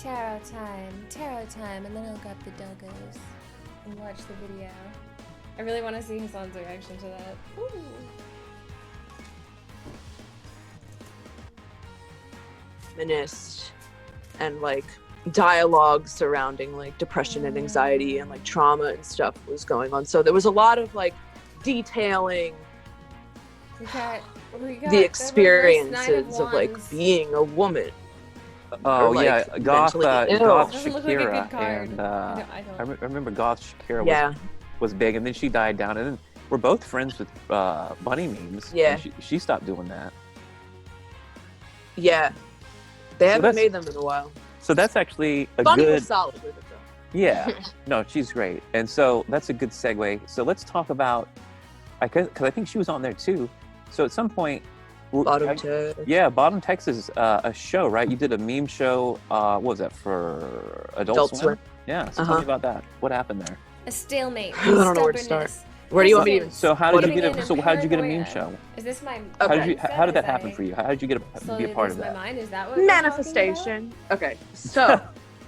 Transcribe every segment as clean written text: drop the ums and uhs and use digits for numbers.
tarot time, and then I'll grab the doggos and watch the video. I really want to see Hassan's reaction to that. Ooh. Feminist and like dialogue surrounding like depression and anxiety and like trauma and stuff was going on. So there was a lot of like detailing We got the experiences of like being a woman. Oh like, yeah, Goth mentally ill. Goth Doesn't look like a good Shakira, card. and I don't. I remember Goth Shakira Yeah. was big, and then she died down, and then we're both friends with Bunny Memes. Yeah. and she stopped doing that. Yeah. They haven't that's- made them in a while. So that's actually a Bunny good. was solid with it though. Yeah, no, she's great, and so that's a good segue. So let's talk about, because I think she was on there too. So at some point, Bottom to Bottom Texas, a show, right? You did a meme show. What was that for? Adult Swim? Yeah. So tell me about that. What happened there? A stalemate. I don't know where to start. Where do you want me to even? So how did you get Living a? So in how did you get a meme paranoia. show? Is this my? Okay. How did that happen for you? How did you get be a part of My that? mind? Is that what we're talking Manifestation. Okay, so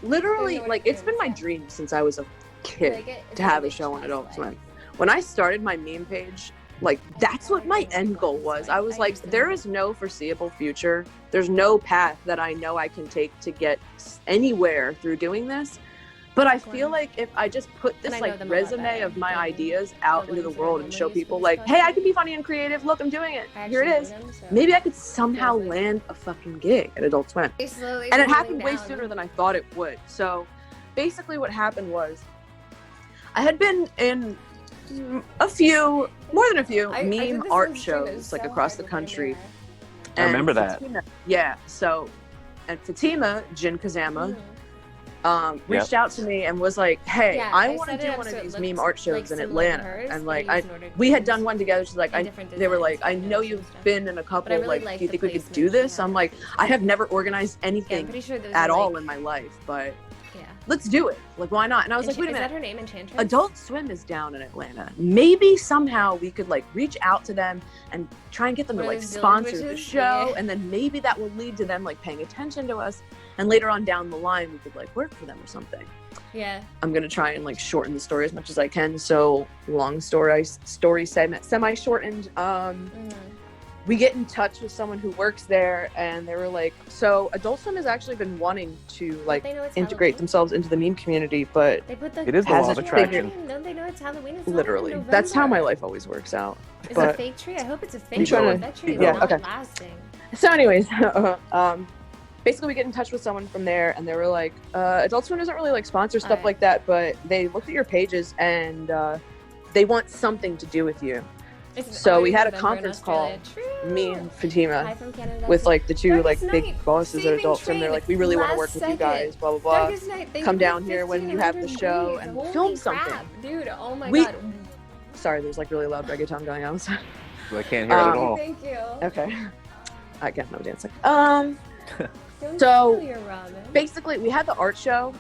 literally, like, it's been my dream since I was a kid to have a show on Adult Swim. When I started my meme page, like, that's what my end goal was. I was like, there is no foreseeable future. There's no path that I know I can take to get anywhere through doing this. But I feel like if I just put this like resume of my ideas out into the world and show people like, hey, I can be funny and creative. Look, I'm doing it. Here it is. Maybe I could somehow land a fucking gig at Adult Swim. And it happened way sooner than I thought it would. So basically what happened was I had been in more than a few meme art shows like across the country. I remember that. Yeah. So, and Fatima, Jin Kazama, reached out to me and was like, hey, I want to do one of these meme art shows in Atlanta. And like, we had done one together. She's like, they were like, I know you've been in a couple, like, do you think we could do this? I'm like, I have never organized anything at all in my life, but let's do it. Like, why not? And I was like, wait a minute. Is that her name, Enchantress? Adult Swim is down in Atlanta. Maybe somehow we could like reach out to them and try and get them to like sponsor the show. And then maybe that will lead to them like paying attention to us. And later on down the line, we could like work for them or something. Yeah. I'm going to try and like shorten the story as much as I can. So long story semi-shortened. We get in touch with someone who works there, and they were like, so Adult Swim has actually been wanting to like integrate themselves into the meme community, but it is the law of attraction. Don't they know it's Halloween? It's literally, that's how my life always works out. Is it a fake tree? I hope it's a fake tree. That tree is not lasting. So anyways, basically we get in touch with someone from there, and they were like, Adult Swim doesn't really like sponsor stuff like that, but they looked at your pages and they want something to do with you. So we had a conference call, me and Fatima, with like the two like big bosses at Adult Swim. They're like, we really want to work with you guys, blah blah blah. Come down here when you have the show and film something. Dude, oh my god. Sorry, there's like really loud reggaeton going on. I can't hear it at all. Thank you. Okay. I got no dancing. So basically we had the art show,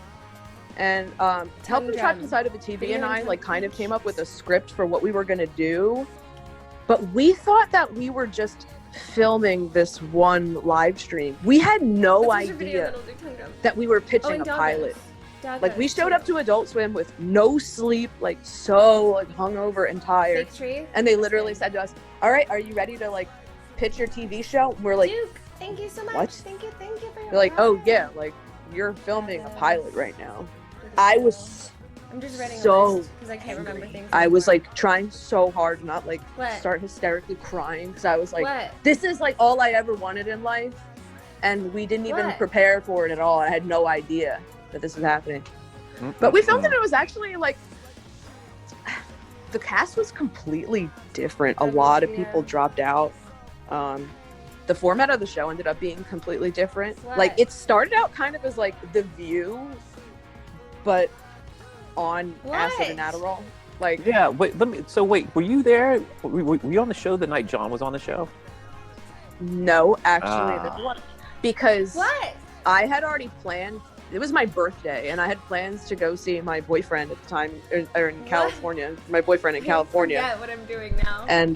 and Help and Trapped Inside of a TV and I like kind of came up with a script for what we were gonna do. But we thought that we were just filming this one live stream. We had no idea that we were pitching a pilot. Like, we showed up to Adult Swim with no sleep, like so like hungover and tired. And they literally said to us, all right, are you ready to like pitch your TV show? And we're like, Duke, thank you so much. What? Thank you for your They're like, oh yeah, like you're filming a pilot right now. I'm just writing a list because I can't remember things. I was like trying so hard to not like start hysterically crying because I was like, this is like all I ever wanted in life, and we didn't even prepare for it at all. I had no idea that this was happening. But we filmed it. It was actually like the cast was completely different. A lot of people dropped out. The format of the show ended up being completely different. Like, it started out kind of as like The View, but on acid and Adderall. Like, yeah, wait, were you there? Were you on the show the night John was on the show? No, actually, because I had already planned. It was my birthday, and I had plans to go see my boyfriend at the time, or in California. My boyfriend in California. Yeah, what I'm doing now. And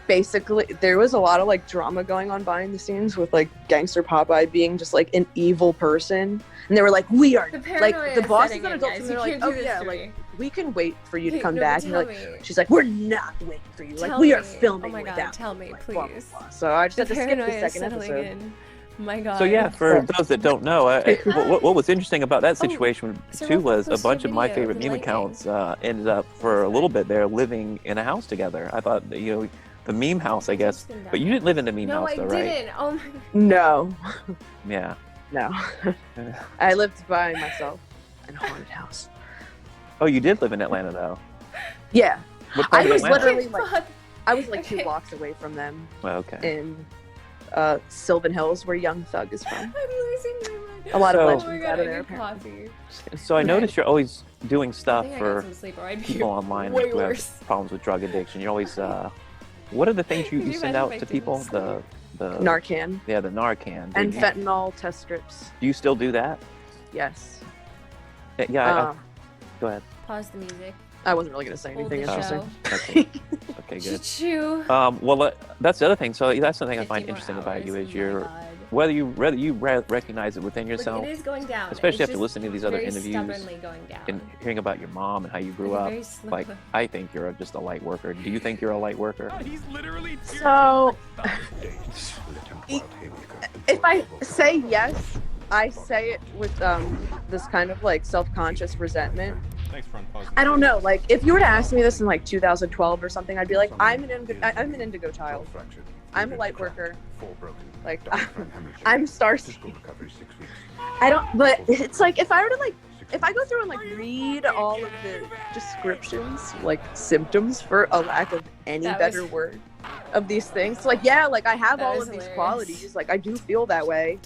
basically there was a lot of like drama going on behind the scenes with like Gangster Popeye being just like an evil person, and they were like, we are like the boss is an adult, and they're like, oh yeah, like we can wait for you to come back, and like she's like, we're not waiting for you, like we are filming. Oh my god, tell me, please. Blah, blah, blah. So I just had to skip the second episode. In. My god. So yeah, for those that don't know, what was interesting about that situation too was a bunch of my favorite meme accounts ended up for a little bit there living in a house together. I thought, the meme house, I guess, but you didn't live in the meme house though, right? No, I didn't. Oh my god. No. Yeah. No. I lived by myself in a haunted house. Oh, you did live in Atlanta though? Yeah. What part I of was Atlanta? literally like 2 blocks away from them. Oh, okay. In Sylvan Hills, where Young Thug is from. I'm losing my mind. A lot of So- legends out of there. apparently. So I noticed you're always doing stuff I for some sleep, or I'd be people online way who worse. have problems with drug addiction. You're always what are the things you Could you send imagine out if I to didn't people? sleep? The Narcan Yeah, the Narcan. and Do fentanyl test strips. you still do that? Yes. Yeah. Go ahead. Pause the music. I wasn't really gonna say Hold anything the interesting. Okay. Okay, good. Choo. Well, that's the other thing. So that's the thing I 50 find more interesting about you hours. is Oh my you're God. whether you recognize it within yourself, Look, it is going down. especially It's after just listening to these other very interviews stubbornly going down. and hearing about your mom and how you grew Like, up. very slow. Like, I think you're just a light worker. Do you think you're a light worker? He's literally So, if I say yes, I say it with this kind of like self-conscious resentment. Thanks for unpausing. I don't know. Like, if you were to ask me this in like 2012 or something, I'd be like, I'm an indigo child. I'm a light worker. Like, I'm starseed. I don't. But it's like if I were to like, if I go through and like read all of the descriptions, like symptoms for a lack of any better word of these things, like yeah, like I have all of these qualities. Like I do feel that way.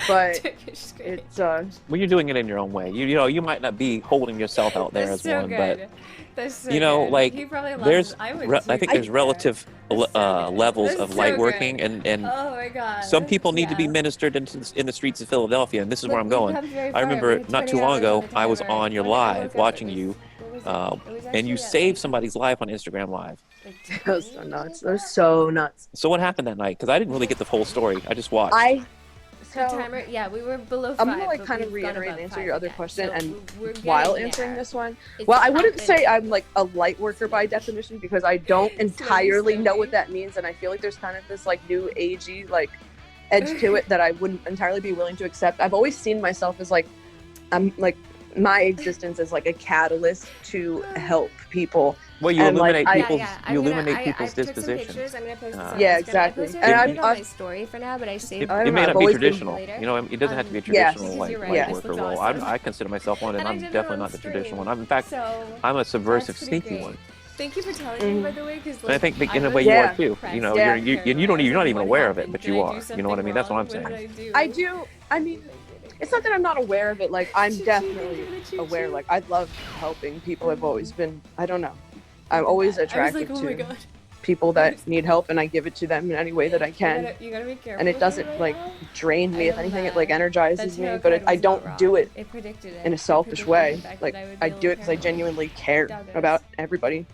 But it's Well, you're doing it in your own way. You know, you might not be holding yourself out there That's as so one, good. but That's so you know, good. like He probably loves there's, it. I would I think there's relative levels That's of so light good. working, and Oh my god. some people need to be ministered in the streets of Philadelphia, and this is where I'm going. I remember not too long ago, I was on your live watching you, and you saved somebody's life on Instagram Live. that was so nuts. That was so nuts. So what happened that night? Because I didn't really get the whole story. I just watched. The timer, yeah, we were below 5. I'm gonna like but kind of we've gone reiterate and above answer 5 your other again. question, So and we're getting while there. answering this one, It's well, I wouldn't happening. say I'm like a light worker by definition because I don't entirely know what that means, and I feel like there's kind of this like new agey like edge to it that I wouldn't entirely be willing to accept. I've always seen myself as like I'm like my existence as like a catalyst to help people. Well, you and, illuminate like, people's I'm people's I took some disposition. pictures. I'm gonna post this on Yeah, Instagram. exactly. I posted And it on I've- my story for now, but I saved It I don't may know, not I've be always been traditional. later. You know, it doesn't have to be a Yes. traditional Because light you're right, light this worker looks role. awesome. I consider myself one, and And I I'm did it definitely on not the stream. traditional one. I'm, in fact, So I'm a subversive, that's pretty sneaky great. one. Thank you for telling me, by the way, because And I think that in a was way you Yeah. are too. You know, Yeah. you're not even What aware of it, happened? but Did you I are. do You know what I mean? That's what I'm something saying. wrong? What did I do. I mean, it's not that I'm not aware of it. Like I'm definitely aware. Like I love helping people. I've always been. I don't know. I'm always attracted I was like, oh to my god. people that need help, and I give it to them in any way that I can. You gotta be careful. And it with doesn't right like now. drain me. I If know anything, it that. like energizes That me. tarot But card I was don't not do wrong. it It predicted it. in a It selfish predicted way. the fact Like that would I be a do it because I little genuinely care Doggos. about everybody.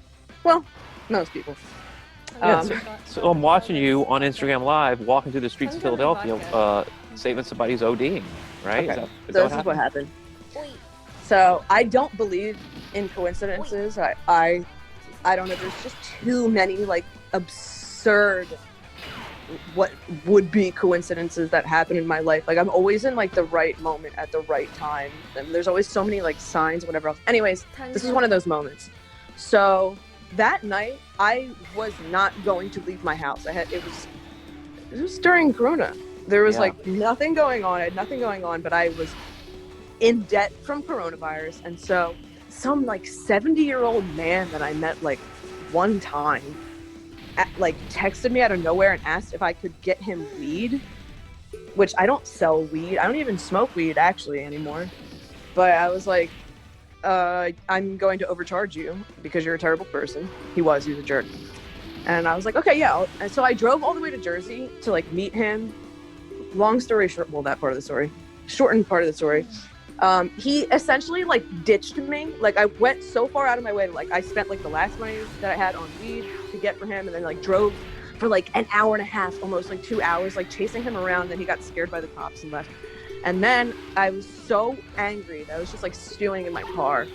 Well, most people. Yeah, Um, So I'm watching you on Instagram Live, walking through the streets of Tell me about Philadelphia, saving somebody's ODing. Right? Okay. Is So that this is what happened. So I don't believe in coincidences. I don't know. There's just too many like absurd what would be coincidences that happen in my life. Like I'm always in like the right moment at the right time, and there's always so many like signs, whatever else. Anyways, this is one of those moments. So that night, I was not going to leave my house. It was during Corona. There was like nothing going on. I had nothing going on, but I was in debt from coronavirus, and so some like 70-year-old man that I met like one time like texted me out of nowhere and asked if I could get him weed, which I don't sell weed. I don't even smoke weed actually anymore. But I was like, I'm going to overcharge you because you're a terrible person. He was a jerk. And I was like, okay, yeah. And so I drove all the way to Jersey to like meet him. Long story short, well, that part of the story, shortened part of the story. He essentially like ditched me. Like I went so far out of my way to like, I spent like the last money that I had on weed to get for him, and then like drove for like an hour and a half, almost like 2 hours, like chasing him around. Then he got scared by the cops and left. And then I was so angry that I was just like stewing in my car.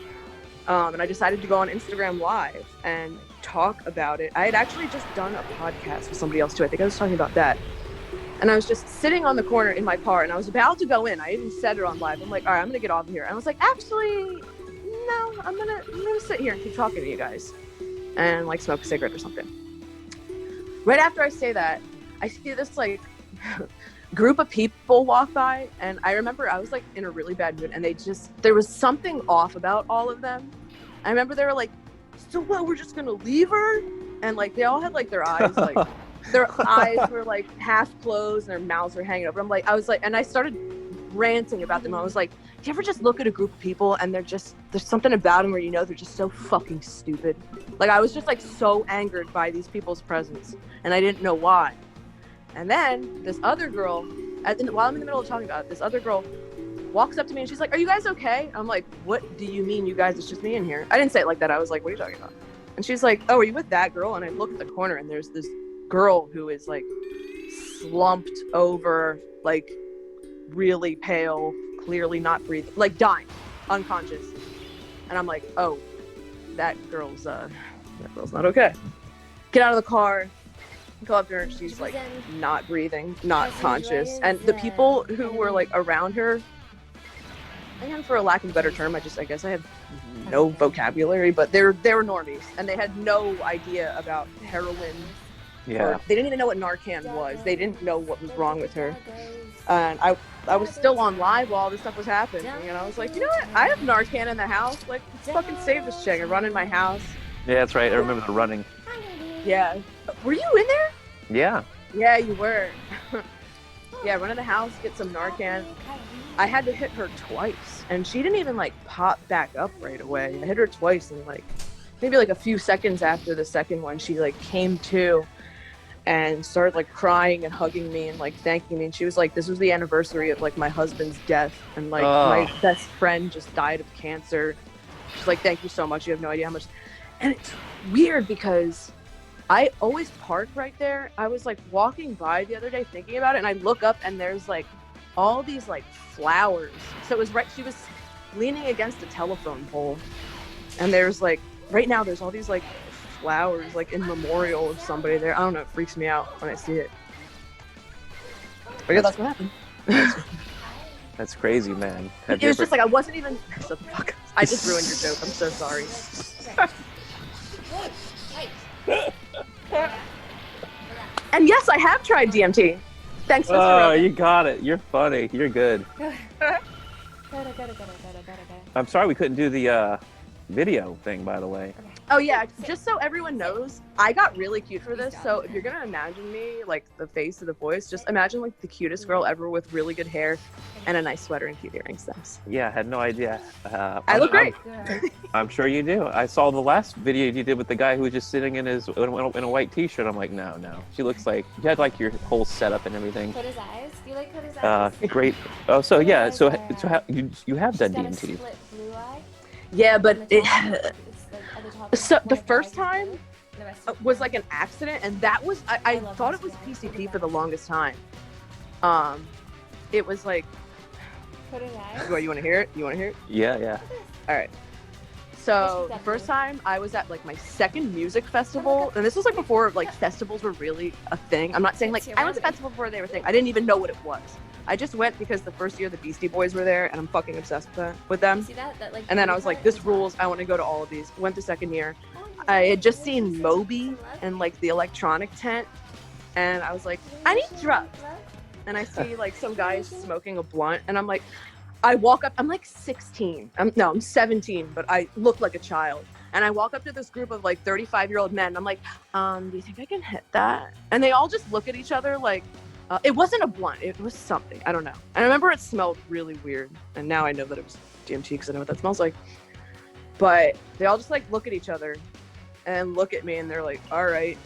And I decided to go on Instagram Live and talk about it. I had actually just done a podcast with somebody else too. I think I was talking about that. And I was just sitting on the corner in my car, and I was about to go in. I even said it on live. I'm like, all right, I'm gonna get off of here. And I was like, actually, no, I'm gonna sit here and keep talking to you guys, and like smoke a cigarette or something. Right after I say that, I see this like group of people walk by, and I remember I was like in a really bad mood, and there was something off about all of them. I remember they were like, so what, we're just gonna leave her? And like they all had like their eyes like their eyes were like half closed and their mouths were hanging over. And I started ranting about them. I was like, do you ever just look at a group of people and there's something about them where you know they're just so fucking stupid? Like I was just like so angered by these people's presence, and I didn't know why. And then this other girl, while I'm in the middle of talking about it, this other girl walks up to me and she's like, are you guys okay? I'm like, what do you mean you guys? It's just me in here. I didn't say it like that. I was like, what are you talking about? And she's like, oh, are you with that girl? And I look at the corner, and there's this girl who is like slumped over, like really pale, clearly not breathing, like dying, unconscious. And I'm like, oh, that girl's not okay. Get out of the car, go up to her, and she's like not breathing, not conscious. And the people who were like around her, again, for a lack of a better term, I guess I have no vocabulary, but they were normies, and they had no idea about heroin. Yeah. They didn't even know what Narcan was. They didn't know what was wrong with her. And I was still on live while all this stuff was happening, and I was like, you know what? I have Narcan in the house. Like, let's fucking save this chick and run in my house. Yeah, that's right. I remember the running. Yeah. Were you in there? Yeah. Yeah, you were. Yeah, run in the house, get some Narcan. I had to hit her twice, and she didn't even like pop back up right away. I hit her twice, and like maybe like a few seconds after the second one, she like came to and started like crying and hugging me and like thanking me. And she was like, this was the anniversary of like my husband's death, and like my best friend just died of cancer. She's like, thank you so much. You have no idea how much. And it's weird because I always park right there. I was like walking by the other day thinking about it, and I look up and there's like all these like flowers. So it was right, she was leaning against a telephone pole, and there's like, right now there's all these like flowers like in memorial of somebody there. I don't know, it freaks me out when I see it. But yeah, that's what happened. That's crazy, man. It was just like, I wasn't even, so fuck, I just ruined your joke. I'm so sorry. And yes, I have tried DMT. Thanks, Mr. Oh, Rogan. you got it. You're funny. You're good. I'm sorry we couldn't do the video thing, by the way. Oh yeah, just so everyone knows, I got really cute for this. So if you're gonna imagine me, like the face of the voice, just imagine like the cutest girl ever with really good hair and a nice sweater and cute earrings. Yeah, I had no idea. I look great. I'm sure you do. I saw the last video you did with the guy who was just sitting in a white t-shirt. I'm like, no. She looks like, you had like your whole setup and everything. Coda's eyes? Do you like Coda's eyes? Great. Oh, so yeah, so how, you have done DMT. Split blue eye. Yeah, but so the top first eye. time was like an accident, and that was I thought it was PCP for the longest time. It was like, Coda's eyes. what, you want to hear it? Yeah. All right. So the first time I was at like my second music festival, and this was like before like festivals were really a thing. I'm not saying like I went to festival before they were a thing. I didn't even know what it was. I just went because the first year the Beastie Boys were there, and I'm fucking obsessed with them. See that, like, and then I was like, this rules. I want to go to all of these. Went the second year. I had just seen Moby and like the electronic tent, and I was like, I need drugs. And I see like some guys smoking a blunt, and I'm like, I walk up. I'm like 16. I'm 17, but I look like a child. And I walk up to this group of like 35-year-old men. And I'm like, do you think I can hit that? And they all just look at each other like. It wasn't a blunt. It was something. I don't know. I remember it smelled really weird. And now I know that it was DMT because I know what that smells like. But they all just like look at each other and look at me, and they're like, all right.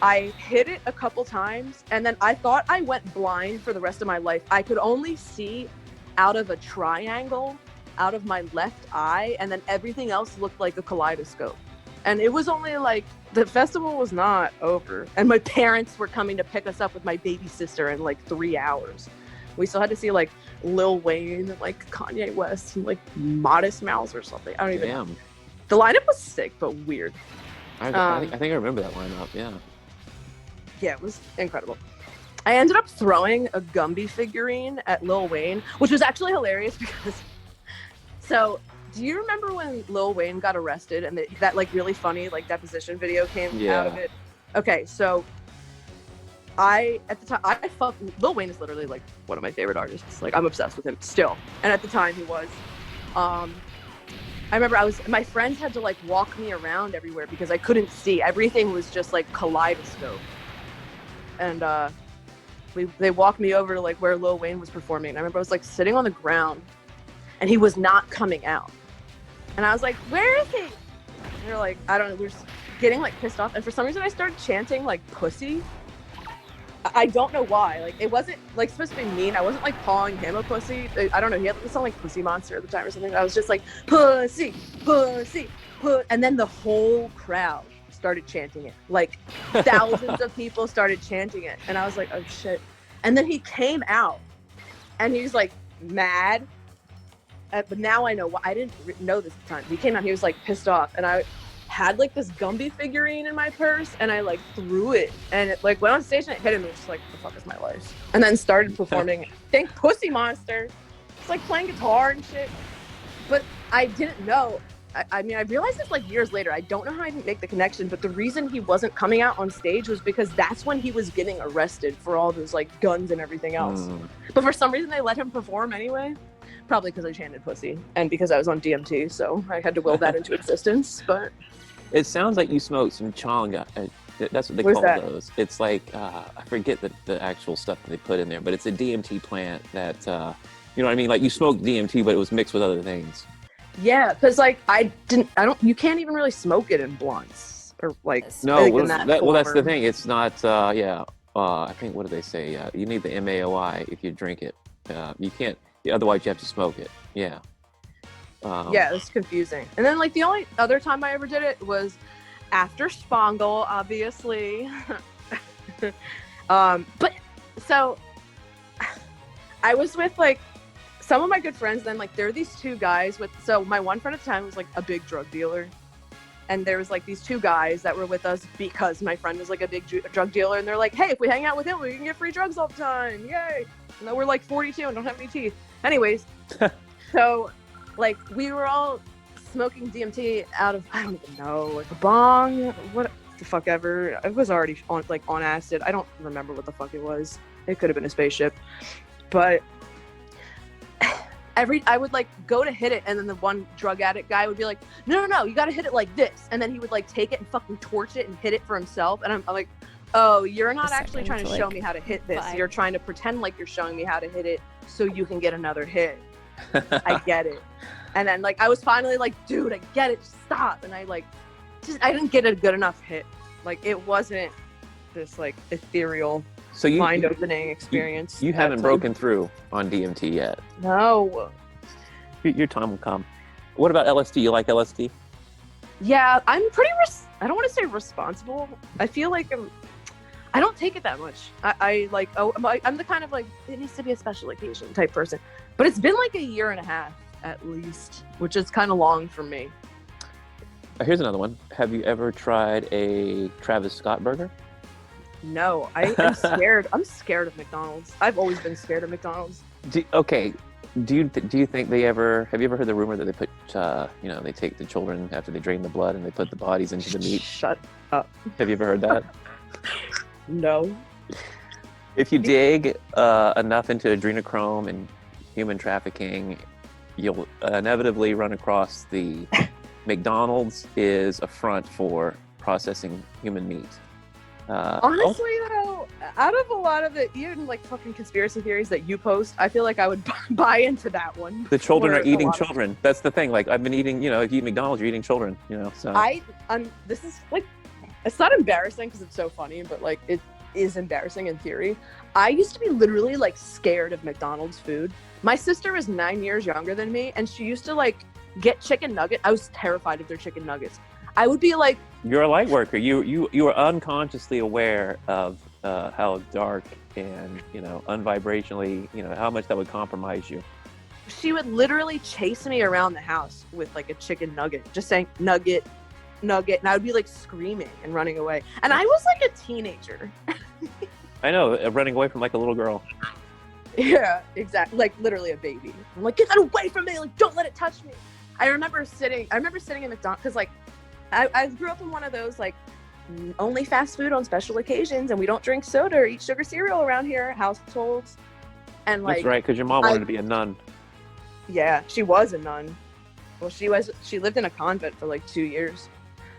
I hit it a couple times, and then I thought I went blind for the rest of my life. I could only see out of a triangle out of my left eye, and then everything else looked like a kaleidoscope. And it was only like, the festival was not over. And my parents were coming to pick us up with my baby sister in like 3 hours. We still had to see like Lil Wayne and like Kanye West and like Modest Mouse or something. I don't even know. The lineup was sick, but weird. I think I remember that lineup, yeah. Yeah, it was incredible. I ended up throwing a Gumby figurine at Lil Wayne, which was actually hilarious because... So, do you remember when Lil Wayne got arrested and that like really funny like deposition video came out of it? Okay, so at the time, Lil Wayne is literally like one of my favorite artists. Like I'm obsessed with him still. And at the time he was. I remember my friends had to like walk me around everywhere because I couldn't see. Everything was just like kaleidoscope. And they walked me over to like where Lil Wayne was performing. And I remember I was like sitting on the ground and he was not coming out. And I was like, where is he? And they're like, I don't know. We're just getting like pissed off. And for some reason I started chanting like pussy. I don't know why. Like it wasn't like supposed to be mean. I wasn't like calling him a pussy. I don't know. He had this song like Pussy Monster at the time or something. I was just like pussy, pussy, and then the whole crowd started chanting it. Like thousands of people started chanting it, and I was like, oh shit. And then he came out, and he was like mad. But now I know why. I didn't know this at the time. He came out. He was like pissed off, and I had like this Gumby figurine in my purse and I like threw it and it like went on stage and it hit him and was just like, the fuck is my life? And then started performing think Pussy Monster. It's like playing guitar and shit. But I didn't know. I mean, I realized this like years later. I don't know how I didn't make the connection, but the reason he wasn't coming out on stage was because that's when he was getting arrested for all those like guns and everything else. But for some reason they let him perform anyway. Probably because I chanted pussy and because I was on DMT, so I had to will that into existence. But it sounds like you smoked some chonga. That's what they call those. It's like, I forget the actual stuff that they put in there, but it's a DMT plant that, you know what I mean? Like you smoked DMT, but it was mixed with other things. Yeah, because like you can't even really smoke it in blunts or like. No, well, that's the thing. It's not, I think, what do they say? You need the MAOI if you drink it. You can't, otherwise you have to smoke it. Yeah. Yeah, it's confusing. And then like the only other time I ever did it was after Spangle, obviously. But so I was with like some of my good friends. Then like there are these two guys so my one friend at the time was like a big drug dealer, and there was like these two guys that were with us because my friend was like a big drug dealer, and they're like, hey, if we hang out with him, we can get free drugs all the time, yay! And we're like 42 and don't have any teeth. Anyways, so. Like, we were all smoking DMT out of, I don't even know, like a bong, what the fuck ever. It was already on acid. I don't remember what the fuck it was. It could have been a spaceship. But I would like go to hit it, and then the one drug addict guy would be like, no, you gotta hit it like this. And then he would like take it and fucking torch it and hit it for himself. And I'm like, oh, you're not actually trying to show me how to hit this. You're trying to pretend like you're showing me how to hit it so you can get another hit. I get it. And then like I was finally like, dude, I get it, just stop. And I didn't get a good enough hit. Like it wasn't this like ethereal mind opening experience. You haven't broken through on DMT yet. No. Your time will come. What about LSD? You like LSD? Yeah, I'm pretty I don't want to say responsible. I feel like I don't take it that much. I'm the kind of like, it needs to be a special occasion type person. But it's been like a year and a half at least, which is kind of long for me. Here's another one. Have you ever tried a Travis Scott burger? No, I am scared. I'm scared of McDonald's. I've always been scared of McDonald's. Do you think have you ever heard the rumor that they put, they take the children after they drain the blood and they put the bodies into the meat? Shut up. Have you ever heard that? No. If you dig enough into adrenochrome and human trafficking, you'll inevitably run across the McDonald's is a front for processing human meat. Honestly, though, out of a lot of the even like fucking conspiracy theories that you post, I feel like I would buy into that one. The children are eating children. That's the thing. Like I've been eating, if you eat McDonald's, you're eating children. So this is like, it's not embarrassing because it's so funny, but like it is embarrassing in theory. I used to be literally like scared of McDonald's food. My sister is 9 years younger than me, and she used to like get chicken nuggets. I was terrified of their chicken nuggets. I would be like, you're a light worker. You are unconsciously aware of how dark and, you know, unvibrationally, you know, how much that would compromise you. She would literally chase me around the house with like a chicken nugget, just saying nugget, nugget, and I would be like screaming and running away. And I was like a teenager. I know, running away from like a little girl. Yeah, exactly. Like literally a baby. I'm like, get that away from me! Like, don't let it touch me. I remember sitting in McDonald's because like I grew up in one of those like only fast food on special occasions, and we don't drink soda or eat sugar cereal around here households. And like, that's right, because your mom wanted to be a nun. Yeah, she was a nun. Well, she lived in a convent for like 2 years.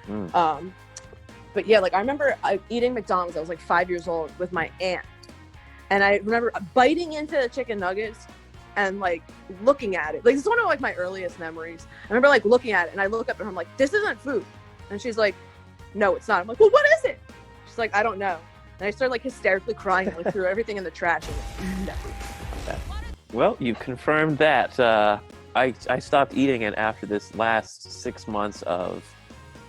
But yeah, like I remember eating McDonald's. I was like 5 years old with my aunt, and I remember biting into the chicken nuggets and like looking at it. Like it's one of like my earliest memories. I remember like looking at it, and I look up at her. I'm like, "This isn't food," and she's like, "No, it's not." I'm like, "Well, what is it?" She's like, "I don't know." And I started like hysterically crying, like threw everything in the trash. And like, no. Well, you confirmed that. I stopped eating it after this last 6 months of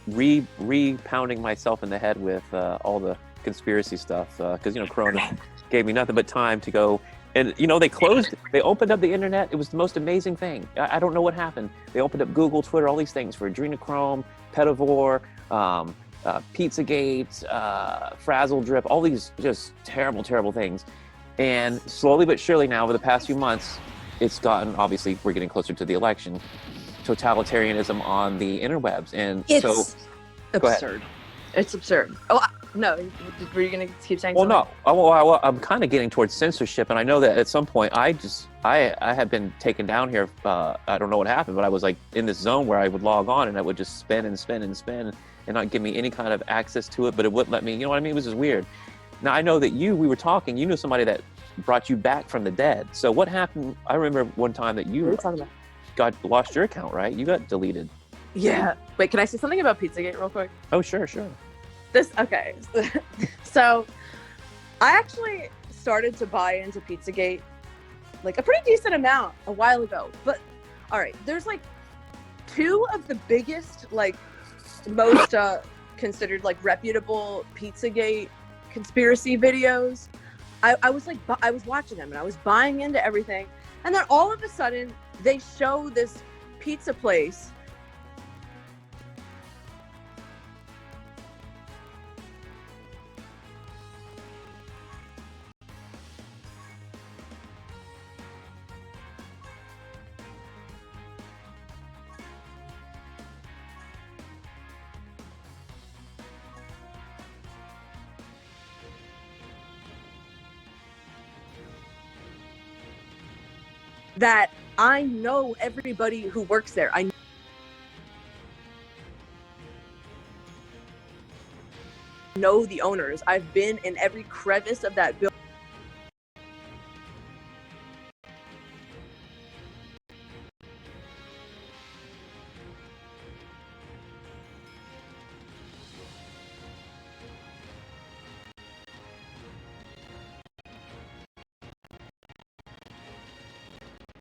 re-pounding myself in the head with all the conspiracy stuff, because you know, Corona gave me nothing but time to go. And you know, they opened up the internet. It was the most amazing thing. I don't know what happened. They opened up Google, Twitter, all these things for adrenochrome, pedivore, Pizzagate, Frazzle Drip, all these just terrible things. And slowly but surely now, over the past few months, it's gotten, obviously, we're getting closer to the election, totalitarianism on the interwebs. And it's absurd. It's absurd. Oh, no. Were you going to keep saying something? No. I'm kind of getting towards censorship. And I know that at some point, I had been taken down here. I don't know what happened, but I was like in this zone where I would log on and it would just spin and not give me any kind of access to it. But it wouldn't let me, you know what I mean? It was just weird. Now, I know that we were talking, you knew somebody that brought you back from the dead. So what happened? I remember one time that you lost your account, right? You got deleted. Yeah. Wait, can I say something about Pizzagate real quick? Oh, sure. Okay. So I actually started to buy into Pizzagate like a pretty decent amount a while ago. But all right, there's like two of the biggest, like most considered like reputable Pizzagate conspiracy videos. I was watching them and I was buying into everything, and then all of a sudden they show this pizza place that I know everybody who works there. I know the owners. I've been in every crevice of that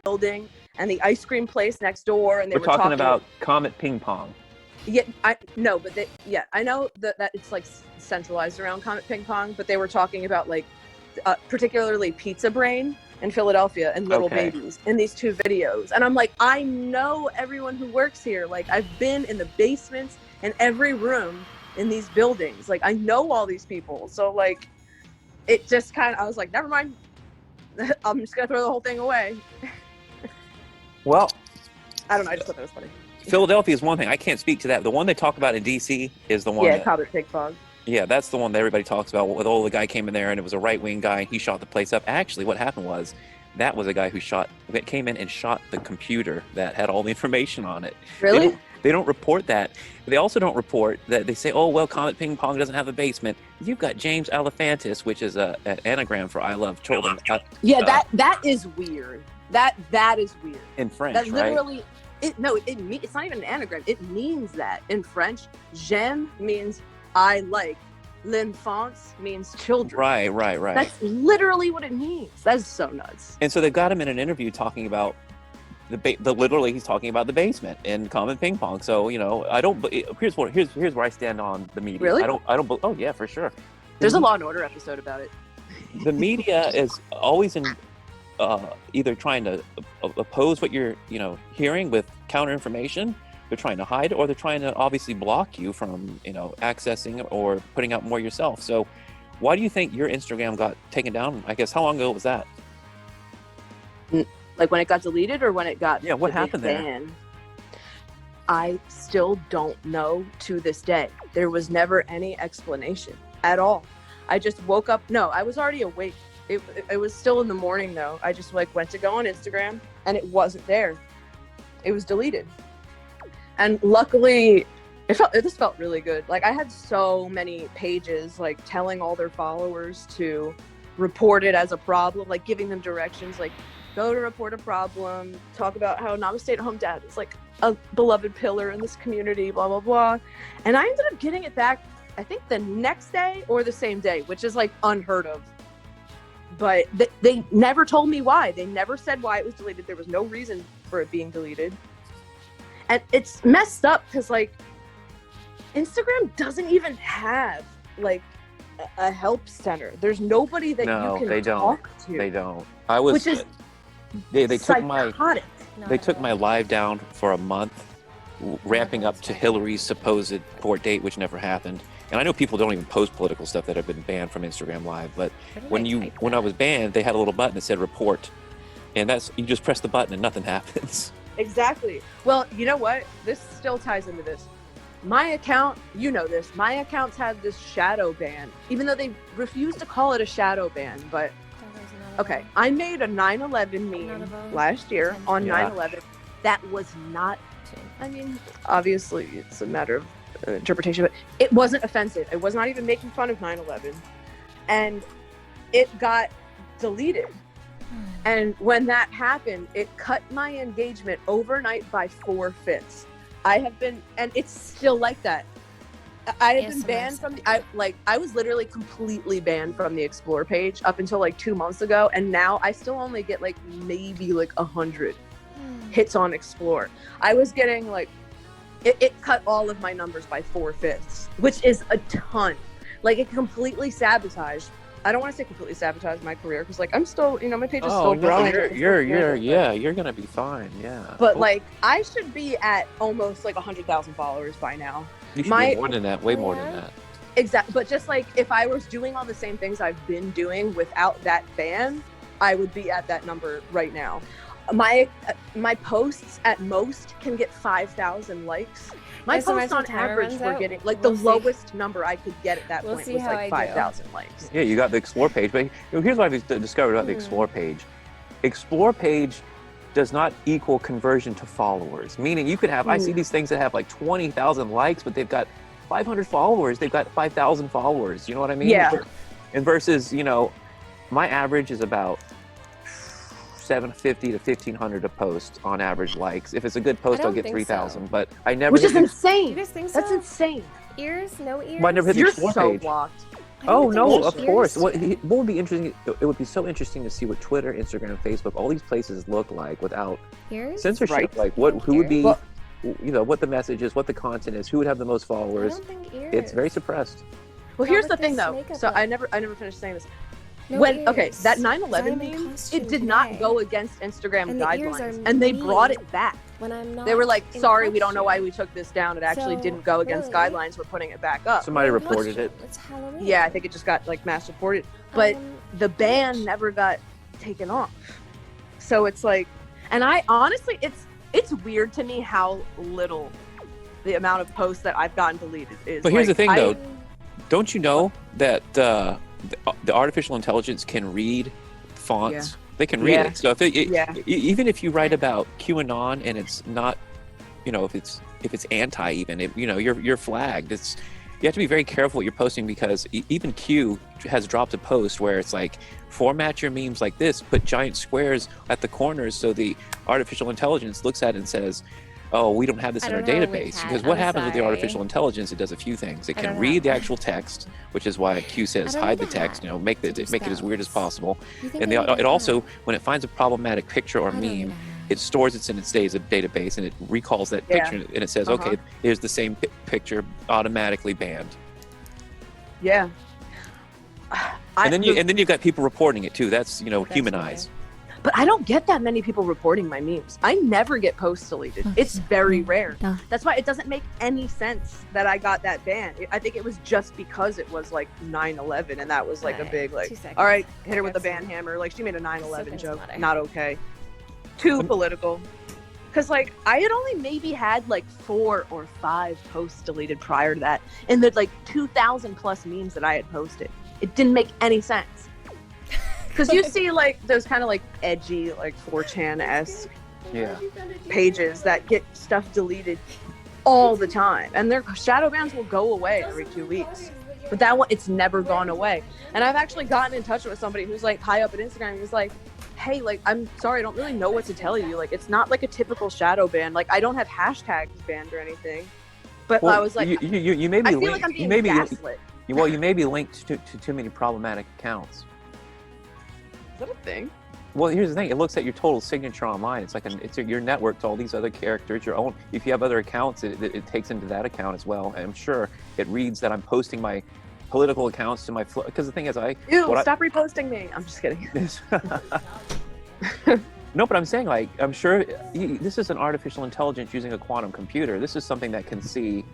building and the ice cream place next door, and we're talking about Comet Ping Pong. Yeah, I know that it's like centralized around Comet Ping Pong, but they were talking about like particularly Pizza Brain in Philadelphia and Little Babies in these two videos. And I'm like, I know everyone who works here. Like, I've been in the basements and every room in these buildings. Like, I know all these people. So like, it just kind of, I was like, never mind. I'm just gonna throw the whole thing away. Well, I don't know. I just thought that was funny. Philadelphia is one thing. I can't speak to that. The one they talk about in DC is the one. Yeah, Comet Ping Pong. Yeah, that's the one that everybody talks about. With the guy came in there and it was a right-wing guy. He shot the place up. Actually, what happened was that was a guy who came in and shot the computer that had all the information on it. Really? They don't report that. They also don't report that. They say, oh, well, Comet Ping Pong doesn't have a basement. You've got James Elephantis, which is an anagram for I love children. Yeah, that is weird. That is weird. In French, that literally, right? It's not even an anagram. It means that in French. J'aime means I like. L'enfance means children. Right. That's literally what it means. That's so nuts. And so they've got him in an interview talking about literally he's talking about the basement in Common Ping Pong. So I don't. Here's where I stand on the media. Really? I don't. Oh yeah, for sure. There's a Law and Order episode about it. The media is always in either trying to oppose what you're hearing with counter information. They're trying to hide, or they're trying to obviously block you from accessing or putting out more yourself. So why do you think your Instagram got taken down? I guess how long ago was that? Like when it got deleted or when it got what happened there? Banned? I still don't know to this day. There was never any explanation at all. I just woke up. No, I was already awake. It was still in the morning though. I just went to go on Instagram and it wasn't there. It was deleted. And luckily, this felt really good. Like I had so many pages telling all their followers to report it as a problem, giving them directions, go to report a problem, talk about how I'm a stay-at-home dad is a beloved pillar in this community, blah, blah, blah. And I ended up getting it back, I think the next day or the same day, which is unheard of. But they never told me why. They never said why it was deleted. There was no reason for it being deleted. And it's messed up because Instagram doesn't even have a help center. There's nobody that you can talk to. They don't. I was. Which is they took my live down for a month, ramping up to Hillary's supposed court date, which never happened. And I know people don't even post political stuff that have been banned from Instagram Live, but when I was banned, they had a little button that said report, and you just press the button and nothing happens. Exactly. Well, you know what? This still ties into this. My account, my accounts had this shadow ban, even though they refused to call it a shadow ban. But okay, I made a 9/11 meme last year on 9/11. That was not. I mean, obviously, it's a matter of interpretation, but it wasn't offensive. It was not even making fun of 9/11, and it got deleted. And when that happened, it cut my engagement overnight by 4/5. I have been, and it's still like that. I have been banned from I was literally completely banned from the Explore page up until 2 months ago, and now I still only get maybe 100 hits on Explore. I was getting it cut all of my numbers by 4/5, which is a ton. It completely sabotaged. I don't want to say completely sabotage my career because I'm still, my page is still growing. You're gonna be fine. Yeah. But I should be at almost 100,000 followers by now. You should be more than that, way more than that. Exactly. But just if I was doing all the same things I've been doing without that ban, I would be at that number right now. My posts at most can get 5,000 likes. My posts on average were getting the lowest number I could get at that point was 5,000 likes. Yeah, you got the Explore page, but here's what I've discovered about the Explore page. Explore page does not equal conversion to followers. Meaning you could have, I see these things that have 20,000 likes, but they've got 500 followers. They've got 5,000 followers. You know what I mean? Yeah. And versus, my average is about 750 to 1,500 a post on average likes. If it's a good post, I'll get 3,000. So. But I never. Which is insane. You guys think so? That's insane. Ears? No ears? But I never hit the Explore page. Blocked. Oh no! Of course. What would be interesting? It would be so interesting to see what Twitter, Instagram, Facebook, all these places look like without censorship. Right. Who would be, what the message is, what the content is, who would have the most followers. I don't think ears. It's very suppressed. Well, here's the thing though. So I never finished saying this. No ears. That 9/11 meme, it did not go against Instagram guidelines, and they brought it back. When I'm not, they were sorry, we don't know why we took this down. It actually didn't go against guidelines. We're putting it back up. Somebody reported it. It's Halloween. Yeah, I think it just got mass reported, but the ban never got taken off. So it's and I honestly, it's weird to me how little the amount of posts that I've gotten deleted is. But here's the thing, though. Don't you know that the artificial intelligence can read fonts? Yeah. They can read it. So even if you write about QAnon and it's not, if it's anti, even you're flagged. You have to be very careful what you're posting because even Q has dropped a post where it's format your memes like this, put giant squares at the corners so the artificial intelligence looks at it and says, oh, we don't have this in our database. Because what happens with the artificial intelligence, it does a few things. It can read the actual text, which is why Q says hide the text, make it as weird as possible. And it also, when it finds a problematic picture or meme, it stores it in its database, and it recalls that picture, and it says, okay, here's the same picture, automatically banned. Yeah. And then you've got people reporting it too. That's humanized. But I don't get that many people reporting my memes. I never get posts deleted. It's very rare. That's why it doesn't make any sense that I got that ban. I think it was just because it was like 9/11, and that was like a big all right, hit her with the ban hammer. Like she made a 9/11 joke. Not okay. Too political. Because like I had only maybe had like 4 or 5 posts deleted prior to that, and the like 2,000 plus memes that I had posted. It didn't make any sense. Because you see like those kind of like edgy, like 4chan-esque pages that get stuff deleted all the time, and their shadow bans will go away every 2 weeks. But that one, it's never gone away. And I've actually gotten in touch with somebody who's like high up at Instagram. He's like, hey, like, I'm sorry, I don't really know what to tell you. Like, it's not like a typical shadow ban. Like, I don't have hashtags banned or anything. But I was like, you may be I feel like I'm being gaslit. Well, you may be linked to too many problematic accounts. Is that a thing? Well, here's the thing. It looks at your total signature online. It's like your network to all these other characters, your own. If you have other accounts, it takes into that account as well. And I'm sure it reads that I'm posting my political accounts to my because the thing is stop reposting me. I'm just kidding. No, but I'm saying, like, I'm sure this is an artificial intelligence using a quantum computer. This is something that can see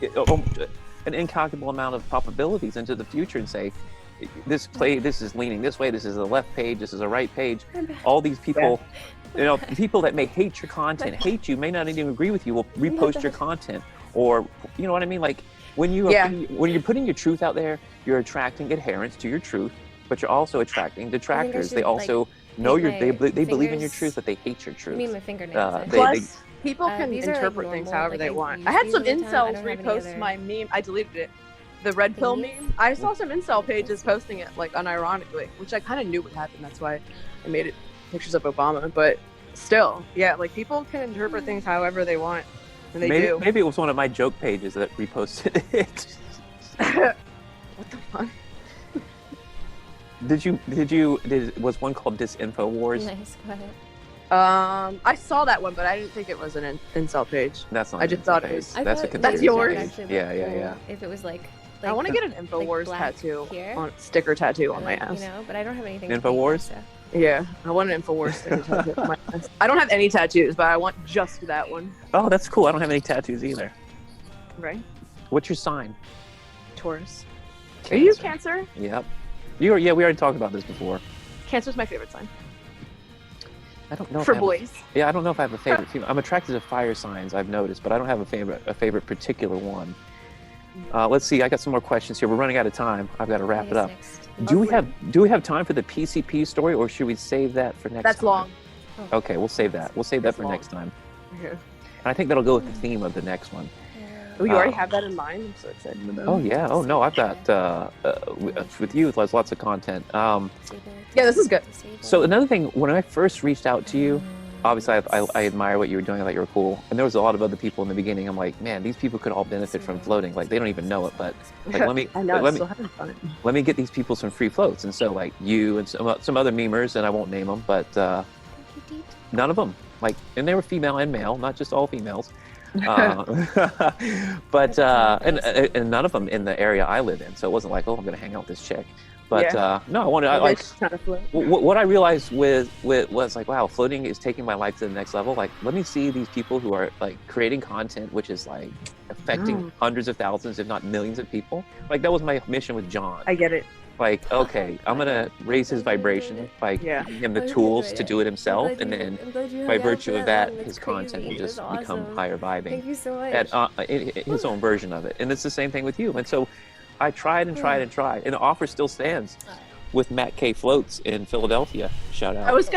an incalculable amount of probabilities into the future and say, this is leaning this way, this is a left page, this is a right page. All these people, people that may hate your content, hate you, may not even agree with you, will repost your content. Or, you know what I mean? Like, when you're putting your truth out there, you're attracting adherents to your truth, but you're also attracting detractors. They also know they believe in your truth, but they hate your truth. I mean my fingernails. Plus, people can interpret things however they want. I had some incels repost my meme. I deleted it. The red pill meme. I saw some incel pages posting it, like, unironically, which I kind of knew would happen. That's why I made it pictures of Obama. But still, yeah, like, people can interpret things however they want, and they do. Maybe it was one of my joke pages that reposted it. What the fuck? Was one called Disinfo Wars? Nice, go ahead. I saw that one, but I didn't think it was an incel page. That's not. I just thought it was. That's yours. Page. Yeah. If it was like I want to get an InfoWars tattoo, sticker tattoo on my ass. But I don't have anything. InfoWars? Yeah, I want an InfoWars sticker tattoo on my ass. I don't have any tattoos, but I want just that one. Oh, that's cool. I don't have any tattoos either. Right? What's your sign? Taurus. Cancer. Are you Cancer? Yep. We already talked about this before. Cancer's my favorite sign. I don't know. For boys. I don't know if I have a favorite female. I'm attracted to fire signs, I've noticed, but I don't have a favorite particular one. Let's see. I got some more questions here. We're running out of time. I've got to wrap it up. Do we have time for the PCP story, or should we save that for next time? That's long. Okay, we'll save that. We'll save that for next time. Okay. And I think that'll go with the theme of the next one. Oh, you already have that in mind? I'm so excited about it. Oh, yeah. Oh, no, I've got, with you, there's lots of content. Yeah, this is good. So another thing, when I first reached out to you, obviously I admire what you were doing. I thought you were cool. And there was a lot of other people in the beginning. I'm like, man, these people could all benefit from floating. Like, they don't even know it, but like, let me get these people some free floats. And so, like, you and some other memers, and I won't name them, but none of them. Like, and they were female and male, not just all females. But and none of them in the area I live in, so it wasn't like, oh, I'm gonna hang out with this chick. But no, what I realized was like, wow, floating is taking my life to the next level. Like, let me see these people who are like creating content which is like affecting hundreds of thousands, if not millions of people. Like, that was my mission with John. I get it. Like, okay, I'm gonna raise his vibration by giving him the tools to do it himself, and then by virtue of that, his content will just become higher vibing. Thank you so much. At his own version of it. And it's the same thing with you. And so I tried, and the offer still stands with Matt K Floats in Philadelphia. Shout out. I think I was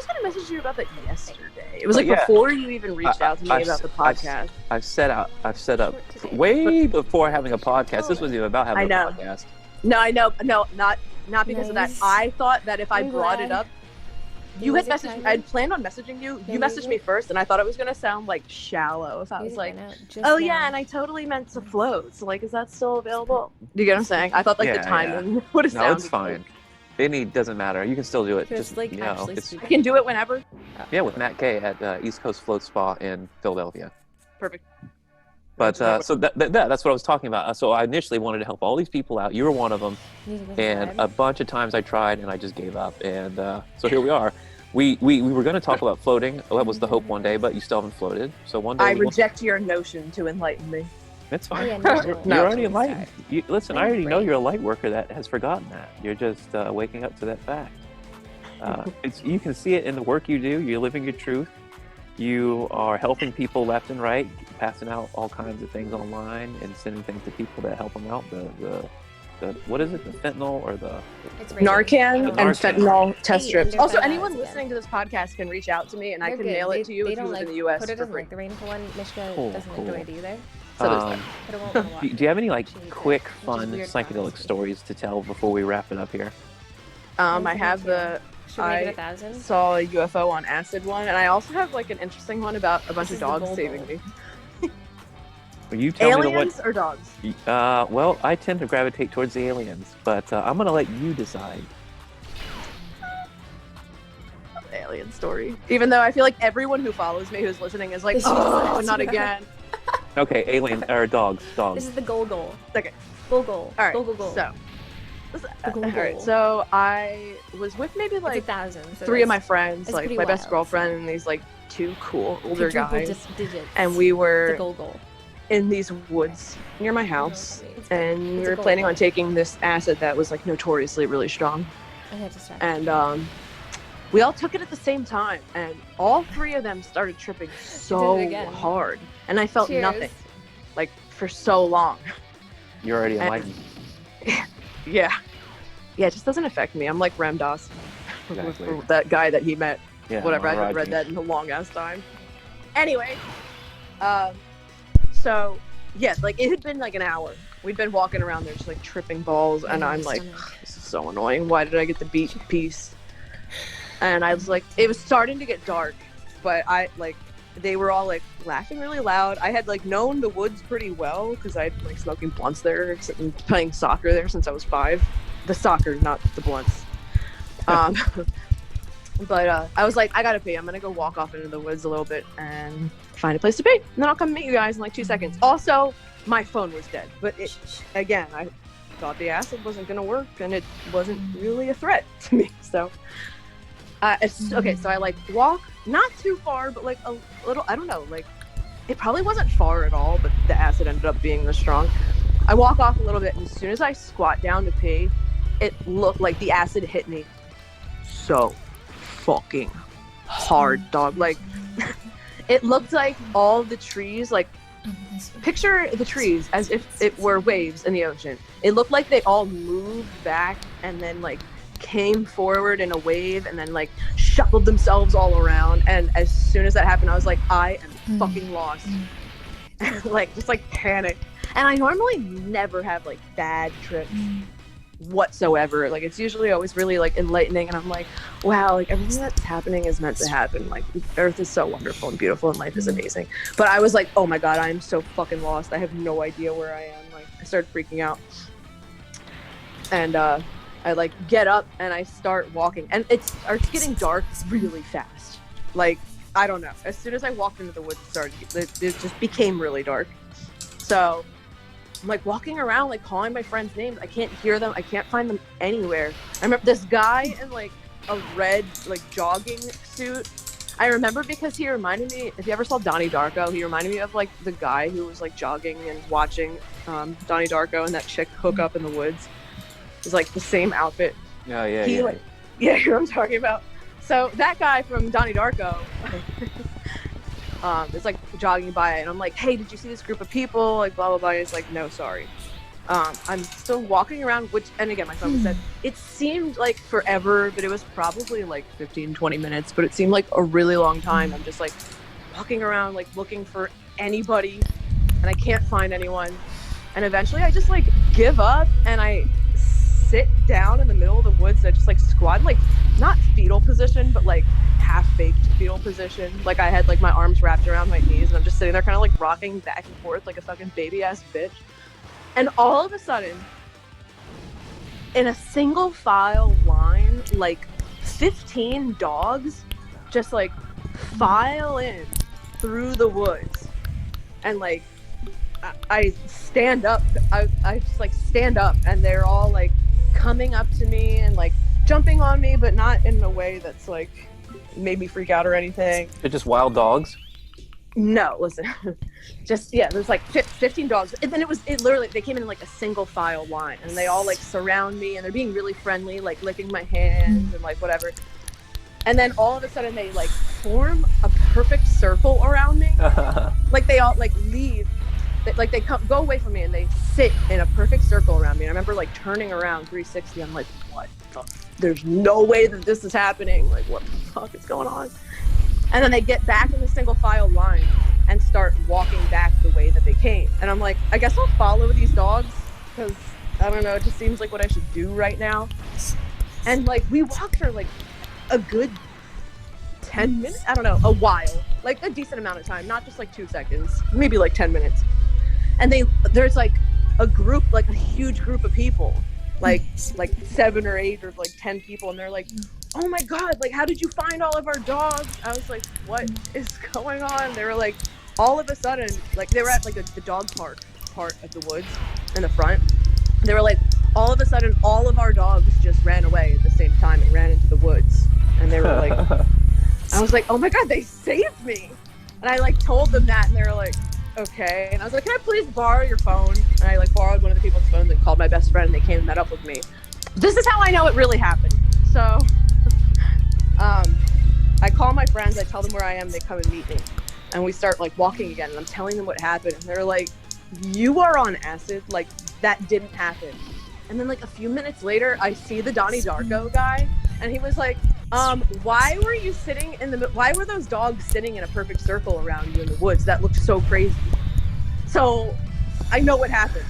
gonna message you about that yesterday. It was like before you even reached out to me about the podcast. I've set up way before having a podcast. This wasn't even about having a podcast. No, I know. No, not because of that. I thought that if I brought it up, you had messaged me. I had planned on messaging you. You messaged me first, and I thought it was going to sound like shallow if I was like, yeah, and I totally meant to float. So, like, is that still available? Do you get what I'm saying? I thought like the timing would have sounded. No, it's fine. Any doesn't matter. You can still do it. Just like actually I can do it whenever. Yeah, with Matt K at East Coast Float Spa in Philadelphia. Perfect. But so that's what I was talking about. So I initially wanted to help all these people out. You were one of them, and a bunch of times I tried and I just gave up. And so here we are. We were going to talk about floating. That was the hope one day, but you still haven't floated. So one day I reject your notion to enlighten me. It's fine. Oh, yeah, You're already enlightened. Listen, I already know you're a light worker that has forgotten that. You're just waking up to that fact. You can see it in the work you do. You're living your truth. You are helping people left and right, passing out all kinds of things online and sending things to people that help them out. The what is it? The fentanyl or the Narcan and fentanyl test strips. They're Also, fentanyl, anyone yeah. listening to this podcast can reach out to me, and I can good. mail it to you if you live in the U.S. Put it for doesn't free. like the rainbow one. Mishka doesn't Cool. enjoy it either. So there's that. But it won't want to watch do you have any like She needs quick, it, which is fun weird psychedelic for us. stories to tell before we wrap it up here? I have the. Should we make it I 1,000? saw a UFO on acid one, and I also have like an interesting one about a bunch This of is the dogs gold saving one. me. Will you tell me Aliens or dogs? well, I tend to gravitate towards the aliens, but I'm gonna let you decide. Alien story. Even though I feel like everyone who follows me who's listening is like, This is oh, us, not yeah. again. Okay, alien or dogs. This is the goal. Okay. Goal. All right. Goal. So, goal. all right. So I was with maybe It's like 1,000. So 3 of my that's- friends, it's like pretty my best wild. girlfriend and these like 2 cool older quadruple guys, digits. and we The were goal. in these woods near my house, It's and we a were goal. planning on taking this acid that was like notoriously really strong, I had to start. and we all took it at the same time, and all 3 of them started tripping so again. hard, and I felt Cheers. nothing, like for so long. You're already And- enlightened. Yeah, it just doesn't affect me. I'm like Ramdas, Exactly. that guy that he met. Yeah, Whatever, I haven't read Maharaji. that in a long ass time. Anyway, so yeah, like it had been like an hour. We'd been walking around there just like tripping balls, and I'm like, this is so annoying. Why did I get the beat piece? And I was like, it was starting to get dark, but they were all like laughing really loud. I had like known the woods pretty well because I'd like smoking blunts there and playing soccer there since I was 5. The soccer, not the blunts. But I was like, I gotta pee. I'm gonna go walk off into the woods a little bit and find a place to pee. And then I'll come meet you guys in like 2 seconds. Also, my phone was dead. But again, I thought the acid wasn't gonna work, and it wasn't really a threat to me. So, okay, so I like walk not too far, but like a little. I don't know, like it probably wasn't far at all, but the acid ended up being this strong. I walk off a little bit, and as soon as I squat down to pee, it looked like the acid hit me so fucking hard, dog. Like it looked like all the trees, like picture the trees as if it were waves in the ocean. It looked like they all moved back and then like came forward in a wave and then like shuffled themselves all around. And as soon as that happened, I was like, I am fucking lost. Like just like panic. And I normally never have like bad trips whatsoever. Like it's usually always really like enlightening, and I'm like, wow, like everything that's happening is meant to happen. Like Earth is so wonderful and beautiful and life is amazing. But I was like, oh my god, I am so fucking lost. I have no idea where I am. Like I started freaking out, and I like get up and I start walking, and it starts getting dark really fast. Like I don't know, as soon as I walked into the woods, it just became really dark. So I'm like walking around, like calling my friends' names. I can't hear them. I can't find them anywhere. I remember this guy in like a red like jogging suit. I remember because he reminded me, if you ever saw Donnie Darko, he reminded me of like the guy who was like jogging and watching Donnie Darko and that chick hook up in the woods. It was like the same outfit. Yeah. Yeah, you know what I'm talking about. So that guy from Donnie Darko is like jogging by, and I'm like, hey, did you see this group of people? Like blah blah blah. And he's like, no, sorry. I'm still walking around, and again, my phone was dead. It seemed like forever, but it was probably like 15-20 minutes, but it seemed like a really long time. I'm just like walking around, like looking for anybody, and I can't find anyone. And eventually I just like give up, and I sit down in the middle of the woods. I just like squat, like not fetal position, but like half-baked fetal position. Like I had like my arms wrapped around my knees, and I'm just sitting there kind of like rocking back and forth like a fucking baby-ass bitch. And all of a sudden, in a single file line, like 15 dogs just like file in through the woods, and like I stand up. I just like stand up, and they're all like coming up to me and like jumping on me, but not in a way that's like made me freak out or anything. They're just wild dogs? No, listen. Just, yeah, there's like 15 dogs. And then it literally, they came in like a single file line, and they all like surround me, and they're being really friendly, like licking my hands and like whatever. And then all of a sudden they like form a perfect circle around me. Like they all like leave, like they go away from me, and they sit in a perfect circle around me. And I remember like turning around 360. I'm like, what the? There's no way that this is happening. Like, what the fuck is going on? And then they get back in the single file line and start walking back the way that they came. And I'm like, I guess I'll follow these dogs, because I don't know, it just seems like what I should do right now. And like we walked for like a good 10 minutes, I don't know, a while, like a decent amount of time, not just like 2 seconds, maybe like 10 minutes. And there's like a group, like a huge group of people, like 7 or 8 or like 10 people, and they're like, oh my god, like how did you find all of our dogs? I was like, what is going on? They were like, all of a sudden, like they were at like the dog park part of the woods in the front. They were like, all of a sudden all of our dogs just ran away at the same time and ran into the woods. And they were like, I was like, oh my god, they saved me. And I like told them that, and they were like, okay. And I was like, can I please borrow your phone? And I like borrowed one of the people's phones and called my best friend, and they came and met up with me. This is how I know it really happened. So I call my friends, I tell them where I am, they come and meet me, and we start like walking again, and I'm telling them what happened, and they're like, you are on acid, like that didn't happen. And then like a few minutes later, I see the Donnie Darko guy, and he was like, why were those dogs sitting in a perfect circle around you in the woods? That looked so crazy. So I know what happened.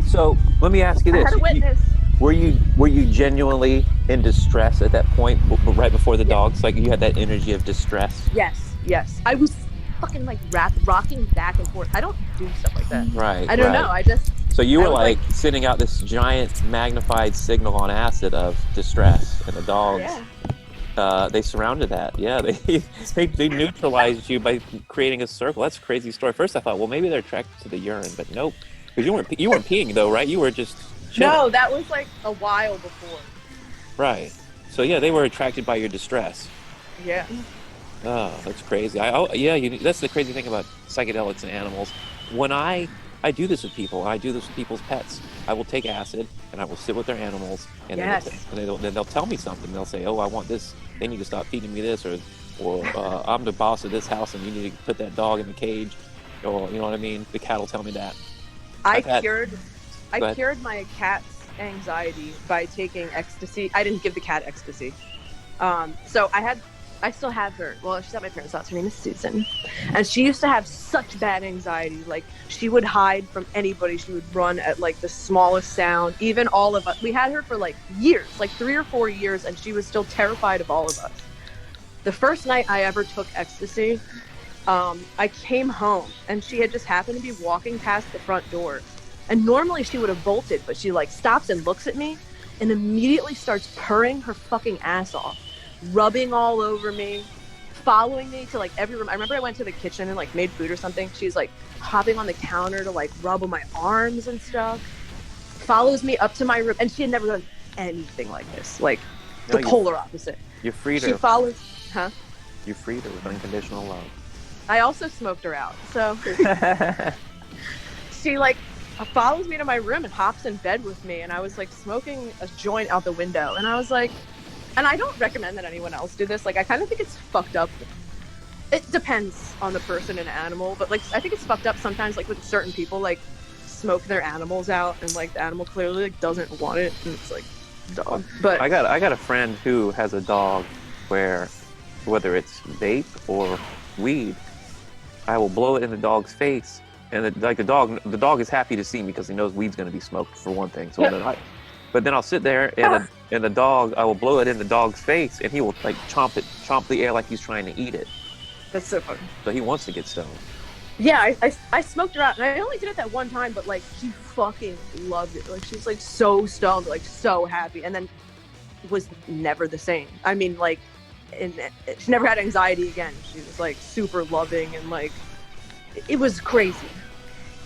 So let me ask you this. I had a witness. Were you genuinely in distress at that point, right before the dogs? Like you had that energy of distress? Yes. I was fucking like rocking back and forth. I don't do stuff like that. Right. I don't know. I just. So you were like sending out this giant magnified signal on acid of distress, and the dogs, they surrounded that. Yeah, they neutralized you by creating a circle. That's a crazy story. First I thought, well, maybe they're attracted to the urine, but nope. Because you weren't peeing though, right? You were just chilling. No, that was like a while before. Right. So yeah, they were attracted by your distress. Yeah. Oh, that's crazy. That's the crazy thing about psychedelics and animals. When I do this with people, I do this with people's pets. I will take acid and I will sit with their animals, and then they'll tell me something. They'll say, "Oh, I want this. They need to stop feeding me this," or "I'm the boss of this house, and you need to put that dog in the cage," or you know what I mean. The cat will tell me that. I cured my cat's anxiety by taking ecstasy. I didn't give the cat ecstasy. So I still have her. Well, she's at my parents' house. Her name is Susan. And she used to have such bad anxiety. Like, she would hide from anybody. She would run at, like, the smallest sound. Even all of us. We had her for, like, years. Like, 3 or 4 years. And she was still terrified of all of us. The first night I ever took ecstasy, I came home. And she had just happened to be walking past the front door. And normally she would have bolted. But she, like, stops and looks at me. And immediately starts purring her fucking ass off. Rubbing all over me, following me to like every room. I remember I went to the kitchen and like made food or something. She's like hopping on the counter to like rub on my arms and stuff. Follows me up to my room, and she had never done anything like this. Like the polar opposite. You freed her. She follows, You freed her with unconditional love. I also smoked her out, so she like follows me to my room and hops in bed with me, and I was like smoking a joint out the window, and I was like. And I don't recommend that anyone else do this. Like, I kind of think it's fucked up. It depends on the person and animal, but like, I think it's fucked up sometimes, like with certain people, like smoke their animals out, and like the animal clearly like doesn't want it, and it's like dog. But I got a friend who has a dog where, whether it's vape or weed, I will blow it in the dog's face, and the dog is happy to see me because he knows weed's going to be smoked for one thing. So but then I'll sit there and the dog, I will blow it in the dog's face, and he will like chomp the air like he's trying to eat it. That's so funny. So he wants to get stoned. Yeah, I smoked her out, and I only did it that one time, but like she fucking loved it. Like she's like so stoned, like so happy. And then was never the same. I mean, like, and she never had anxiety again. She was like super loving, and like it was crazy.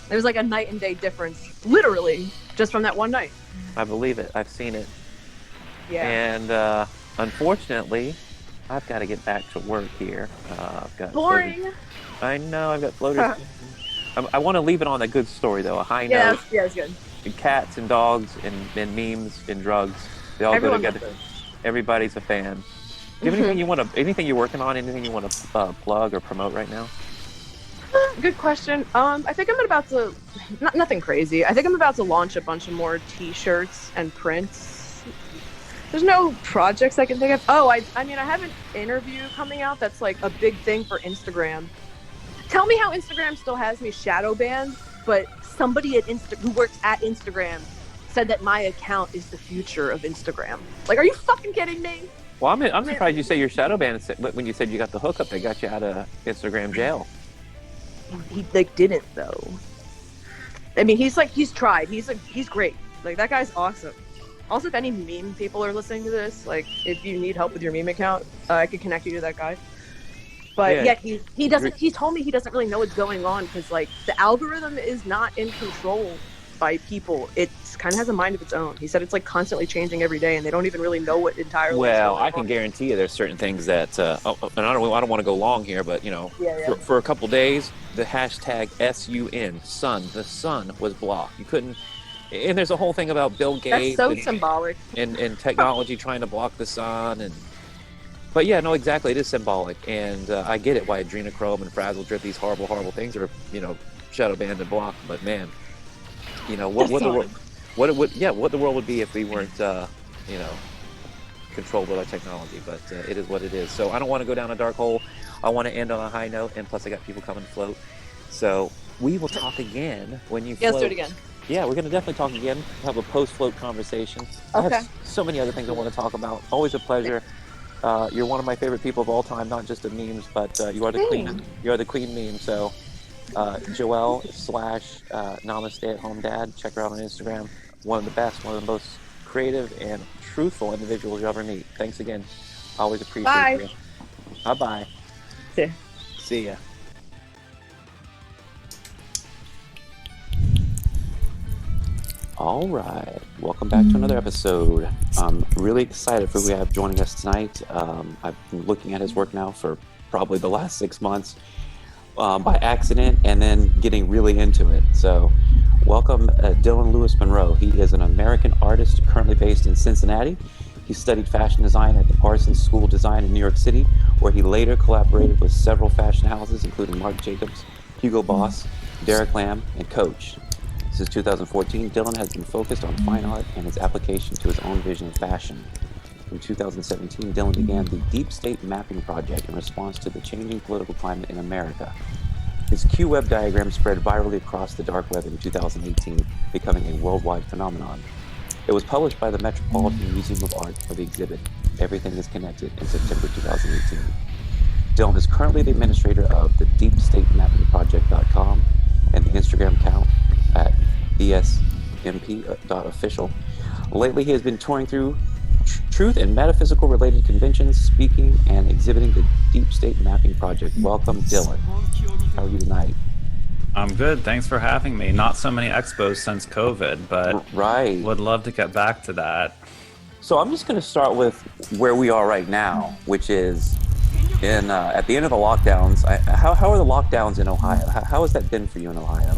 There was like a night and day difference, literally, just from that one night. I believe it. I've seen it. Yeah. And unfortunately, I've got to get back to work here. I've got boring. Floaters. I know. I've got floaters. I want to leave it on a good story, though. A high yeah, note. Yeah, it's good. And cats and dogs and memes and drugs. They all go together. Everybody's a fan. Do you have anything you're working on? Anything you want to plug or promote right now? Good question. I think I'm about to, nothing crazy. I think I'm about to launch a bunch of more t-shirts and prints. There's no projects I can think of. Oh, I mean, I have an interview coming out that's like a big thing for Instagram. Tell me how Instagram still has me shadow banned, but somebody at who works at Instagram said that my account is the future of Instagram. Like, are you fucking kidding me? Well, I'm surprised you say you're shadow banned when you said you got the hookup. They got you out of Instagram jail. He like didn't though. I mean, he's tried. He's great. Like, that guy's awesome. Also, if any meme people are listening to this, like, if you need help with your meme account, I could connect you to that guy. But yeah, he doesn't. He told me he doesn't really know what's going on because like the algorithm is not in control by people. It kind of has a mind of its own. He said it's like constantly changing every day, and they don't even really know what entirely. Well, I can guarantee you, there's certain things that, and I don't want to go long here, but you know, for a couple days, the hashtag SUN, the sun was blocked. You couldn't. And there's a whole thing about Bill Gates. That's so symbolic. And technology trying to block the sun But yeah, no, exactly. It is symbolic, and I get it why adrenochrome and frazzle drip, these horrible things are, you know, shadow banned and blocked. But man, you know what the world would be if we weren't, you know, controlled by technology. But it is what it is. So I don't want to go down a dark hole. I want to end on a high note, and plus I got people coming to float. So we will talk again when you float. Yeah, let's do it again. Yeah, we're going to definitely talk again. Have a post-float conversation. Okay. I have so many other things I want to talk about. Always a pleasure. You're one of my favorite people of all time, not just of memes, but you are the queen. You are the queen meme. So, Joelle / Namaste at Home Dad. Check her out on Instagram. One of the best, one of the most creative and truthful individuals you'll ever meet. Thanks again. Always appreciate you. Bye-bye. See ya. All right, welcome back to another episode. I'm really excited for who we have joining us tonight. I've been looking at his work now for probably the last 6 months by accident, and then getting really into it. So welcome Dylan Lewis Monroe. He is an American artist currently based in Cincinnati. He studied fashion design at the Parsons School of Design in New York City, where he later collaborated with several fashion houses, including Marc Jacobs, Hugo Boss, Derek Lam, and Coach. Since 2014, Dylan has been focused on fine art and its application to his own vision of fashion. In 2017, Dylan began the Deep State Mapping Project in response to the changing political climate in America. His Q-Web diagram spread virally across the dark web in 2018, becoming a worldwide phenomenon. It was published by the Metropolitan Museum of Art for the exhibit Everything is Connected in September 2018. Dylan is currently the administrator of the DeepStateMappingProject.com and the Instagram account at esmp.official. Lately, he has been touring through truth and metaphysical related conventions, speaking and exhibiting the Deep State Mapping Project. Welcome, Dylan. How are you tonight? I'm good. Thanks for having me. Not so many expos since COVID, but would love to get back to that. So I'm just going to start with where we are right now, which is in at the end of the lockdowns. How are the lockdowns in Ohio? How has that been for you in Ohio?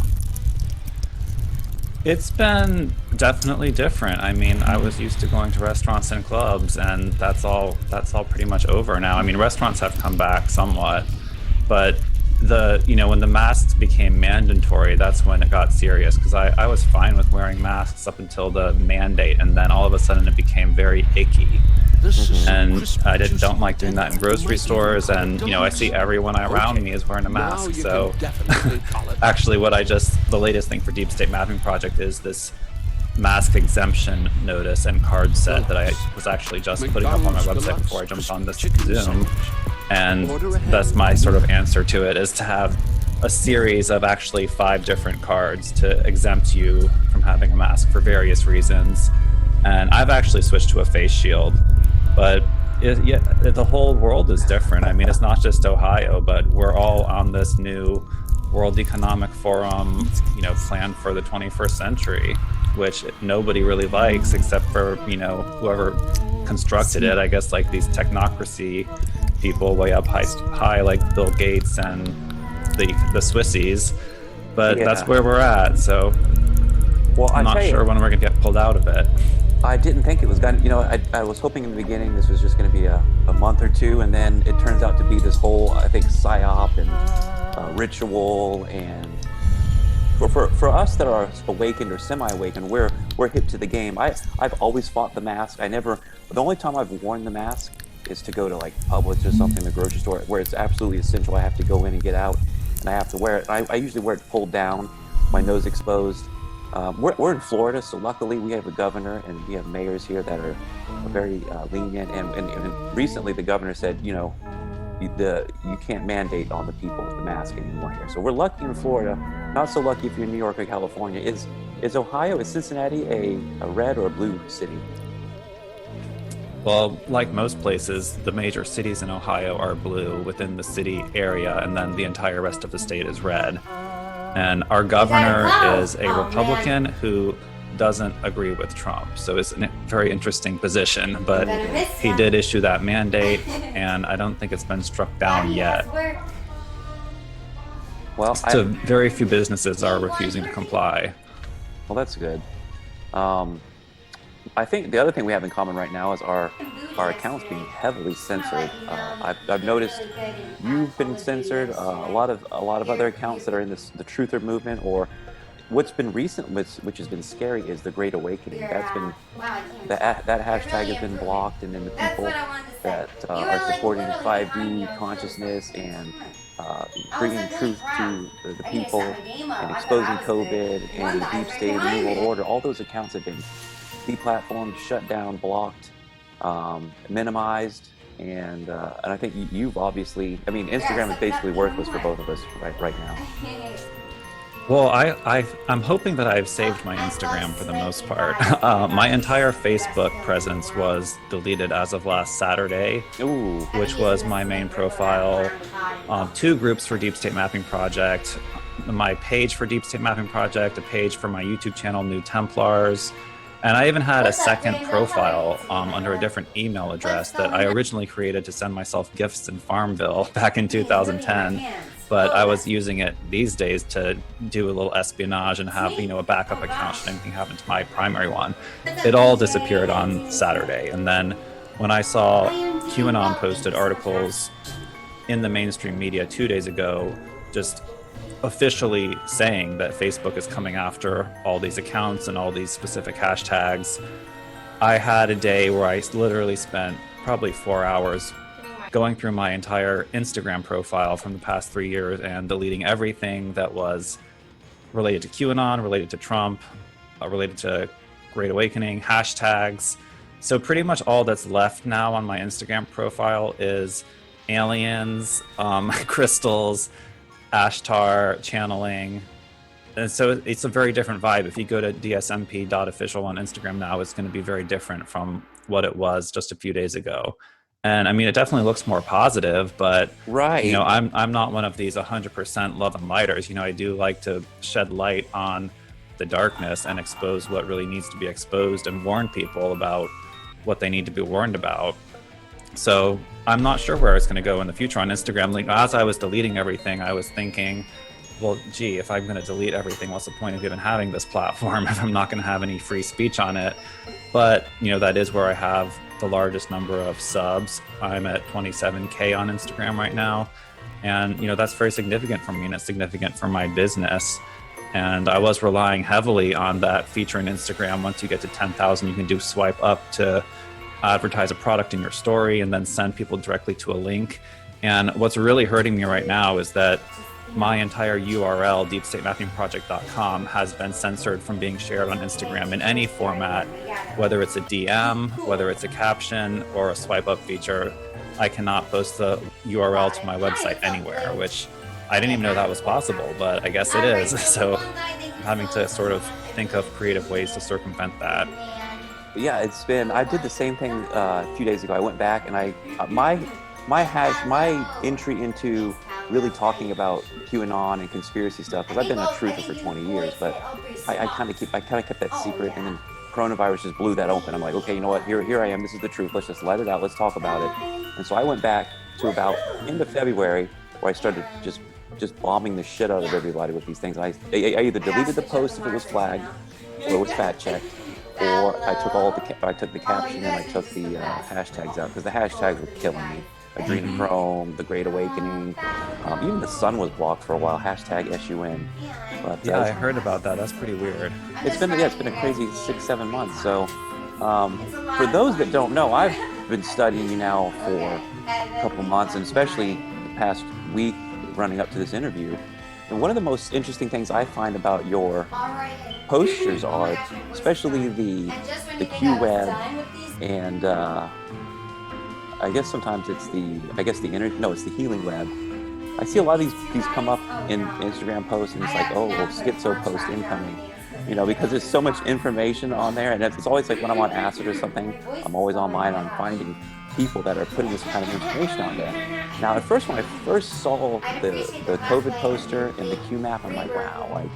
It's been definitely different. I mean, I was used to going to restaurants and clubs, and that's all pretty much over now. I mean, restaurants have come back somewhat, but when the masks became mandatory, that's when it got serious, because I was fine with wearing masks up until the mandate, and then all of a sudden it became very icky. And I don't like doing that in grocery stores, and I see everyone around me is wearing a mask. So actually the latest thing for Deep State Mapping Project is this mask exemption notice and card set that I was actually just putting up on my website before I jumped on this Zoom. And that's my sort of answer to it, is to have a series of actually 5 different cards to exempt you from having a mask for various reasons. And I've actually switched to a face shield, but the whole world is different. I mean, it's not just Ohio, but we're all on this new World Economic Forum, plan for the 21st century, which nobody really likes except for, whoever constructed it. I guess like these technocracy people way up high like Bill Gates and the Swissies. But that's where we're at. So I'm not sure when we're going to get pulled out of it. I didn't think it was going to, I was hoping in the beginning this was just going to be a month or two, and then it turns out to be this whole, I think, psyop and ritual. And for us that are awakened or semi-awakened, we're hip to the game. I've always fought the mask. The only time I've worn the mask is to go to like Publix or something, the grocery store, where it's absolutely essential. I have to go in and get out, and I have to wear it. I usually wear it pulled down, my nose exposed. We're in Florida, so luckily we have a governor and we have mayors here that are very lenient. And recently the governor said, you can't mandate on the people the mask anymore here. So we're lucky in Florida. Not so lucky if you're in New York or California. Is Cincinnati a red or a blue city? Well, like most places, the major cities in Ohio are blue within the city area, and then the entire rest of the state is red. And our governor is a Republican who doesn't agree with Trump. So it's a very interesting position, but he did issue that mandate, and I don't think it's been struck down yet. Well, so very few businesses are refusing to comply. Well, that's good. I think the other thing we have in common right now is our accounts being heavily censored. I've noticed you've been censored. A lot of other accounts that are in the truther movement, or what's been recent, which has been scary, is the Great Awakening. That's been that hashtag has been blocked, and then the people that are supporting 5D consciousness and bringing truth to the people and exposing COVID and the deep state and New World Order, all those accounts have been deplatformed, shut down, blocked, minimized, and I think you've obviously, Instagram is basically worthless for both of us right now. Well, I'm hoping that I've saved my Instagram for the most part. My entire Facebook presence was deleted as of last Saturday, which was my main profile, 2 groups for Deep State Mapping Project, my page for Deep State Mapping Project, a page for my YouTube channel, New Templars, and I even had a second profile under a different email address that I originally created to send myself gifts in Farmville back in 2010. But I was using it these days to do a little espionage and have, a backup account should anything happen to my primary one. It all disappeared on Saturday. And then when I saw QAnon posted articles in the mainstream media 2 days ago, just officially saying that Facebook is coming after all these accounts and all these specific hashtags, I had a day where I literally spent probably 4 hours going through my entire Instagram profile from the past 3 years and deleting everything that was related to QAnon, related to Trump, related to Great Awakening, hashtags. So pretty much all that's left now on my Instagram profile is aliens, crystals, Ashtar, channeling. And so it's a very different vibe. If you go to dsmp.official on Instagram now, it's going to be very different from what it was just a few days ago. And it definitely looks more positive, but right. I'm not one of these 100% love and lighters. I do like to shed light on the darkness and expose what really needs to be exposed and warn people about what they need to be warned about. So I'm not sure where it's going to go in the future on Instagram. As I was deleting everything, I was thinking, well, gee, if I'm going to delete everything, what's the point of even having this platform if I'm not going to have any free speech on it? But, that is where I have the largest number of subs. I'm at 27K on Instagram right now. And, that's very significant for me, and it's significant for my business. And I was relying heavily on that feature in Instagram. Once you get to 10,000, you can do swipe up to advertise a product in your story and then send people directly to a link. And what's really hurting me right now is that my entire URL, deepstatemappingproject.com, has been censored from being shared on Instagram in any format, whether it's a DM, whether it's a caption, or a swipe up feature. I cannot post the URL to my website anywhere, which I didn't even know that was possible, but I guess it is. So I'm having to sort of think of creative ways to circumvent that. Yeah, it's been. I did the same thing a few days ago. I went back and my entry into really talking about QAnon and conspiracy stuff, because I've been a truther for 20 years, but I kind of kept that secret, and then coronavirus just blew that open. I'm like, okay, you know what? Here I am. This is the truth. Let's just let it out. Let's talk about it. And so I went back to about end of February, where I started just bombing the shit out of everybody with these things. I either deleted the post if it was flagged or it was fact checked, or I took the caption and I took the hashtags out, because the hashtags were killing me. Adrenochrome, the Great Awakening, even the sun was blocked for a while. Hashtag SUN. But yeah, I heard about that. That's pretty weird. It's been a crazy 6-7 months. So for those that don't know, I've been studying you now for a couple months, and especially the past week running up to this interview. And one of the most interesting things I find about your posters are, especially the Q web, and I guess sometimes it's the healing web. I see a lot of these come up in Instagram posts, and it's like, oh, well, schizo post incoming, because there's so much information on there, and it's always like when I'm on acid or something, I'm always online. I'm finding people that are putting this kind of information on there. Now, at first, when I first saw the COVID poster and the Q map, I'm like, wow, like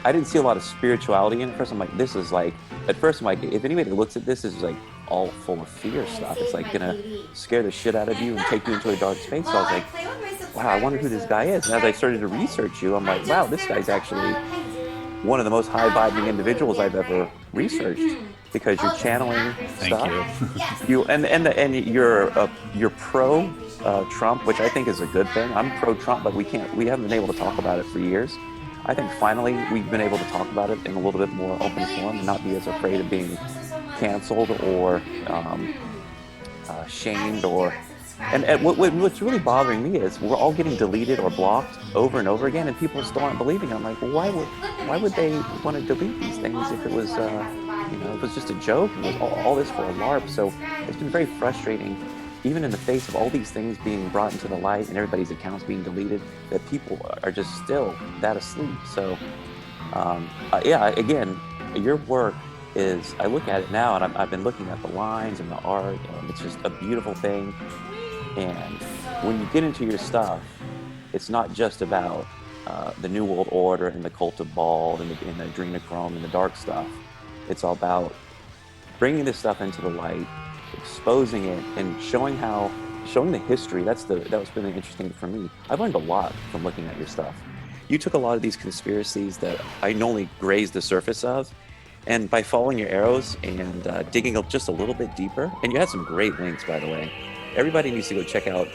I didn't see a lot of spirituality in it. At first, I'm like, this is like. At first, I'm like, if anybody looks at this, is like all full of fear stuff. It's like gonna scare the shit out of you and take you into a dark space. So I was like, wow, I wonder who this guy is. And as I started to research you, I'm like, wow, this guy's actually one of the most high-vibing individuals I've ever researched, because you're channeling stuff. Thank you. And you're pro Trump, which I think is a good thing. I'm pro Trump, but we haven't been able to talk about it for years. I think finally we've been able to talk about it in a little bit more open form and not be as afraid of being canceled or shamed and what's really bothering me is we're all getting deleted or blocked over and over again, and people still aren't believing it. I'm like, well, why would they want to delete these things if it was it was just a joke? It was all this for a LARP. So it's been very frustrating, even in the face of all these things being brought into the light and everybody's accounts being deleted, that people are just still that asleep. So again, your work is, I look at it now, and I've been looking at the lines and the art, and it's just a beautiful thing. And when you get into your stuff, it's not just about the New World Order and the cult of Baal and the adrenochrome and the dark stuff. It's all about bringing this stuff into the light, exposing it, and showing the history. That was really interesting for me. I've learned a lot from looking at your stuff. You took a lot of these conspiracies that I only grazed the surface of, and by following your arrows and digging up just a little bit deeper, and you had some great links, by the way. Everybody needs to go check out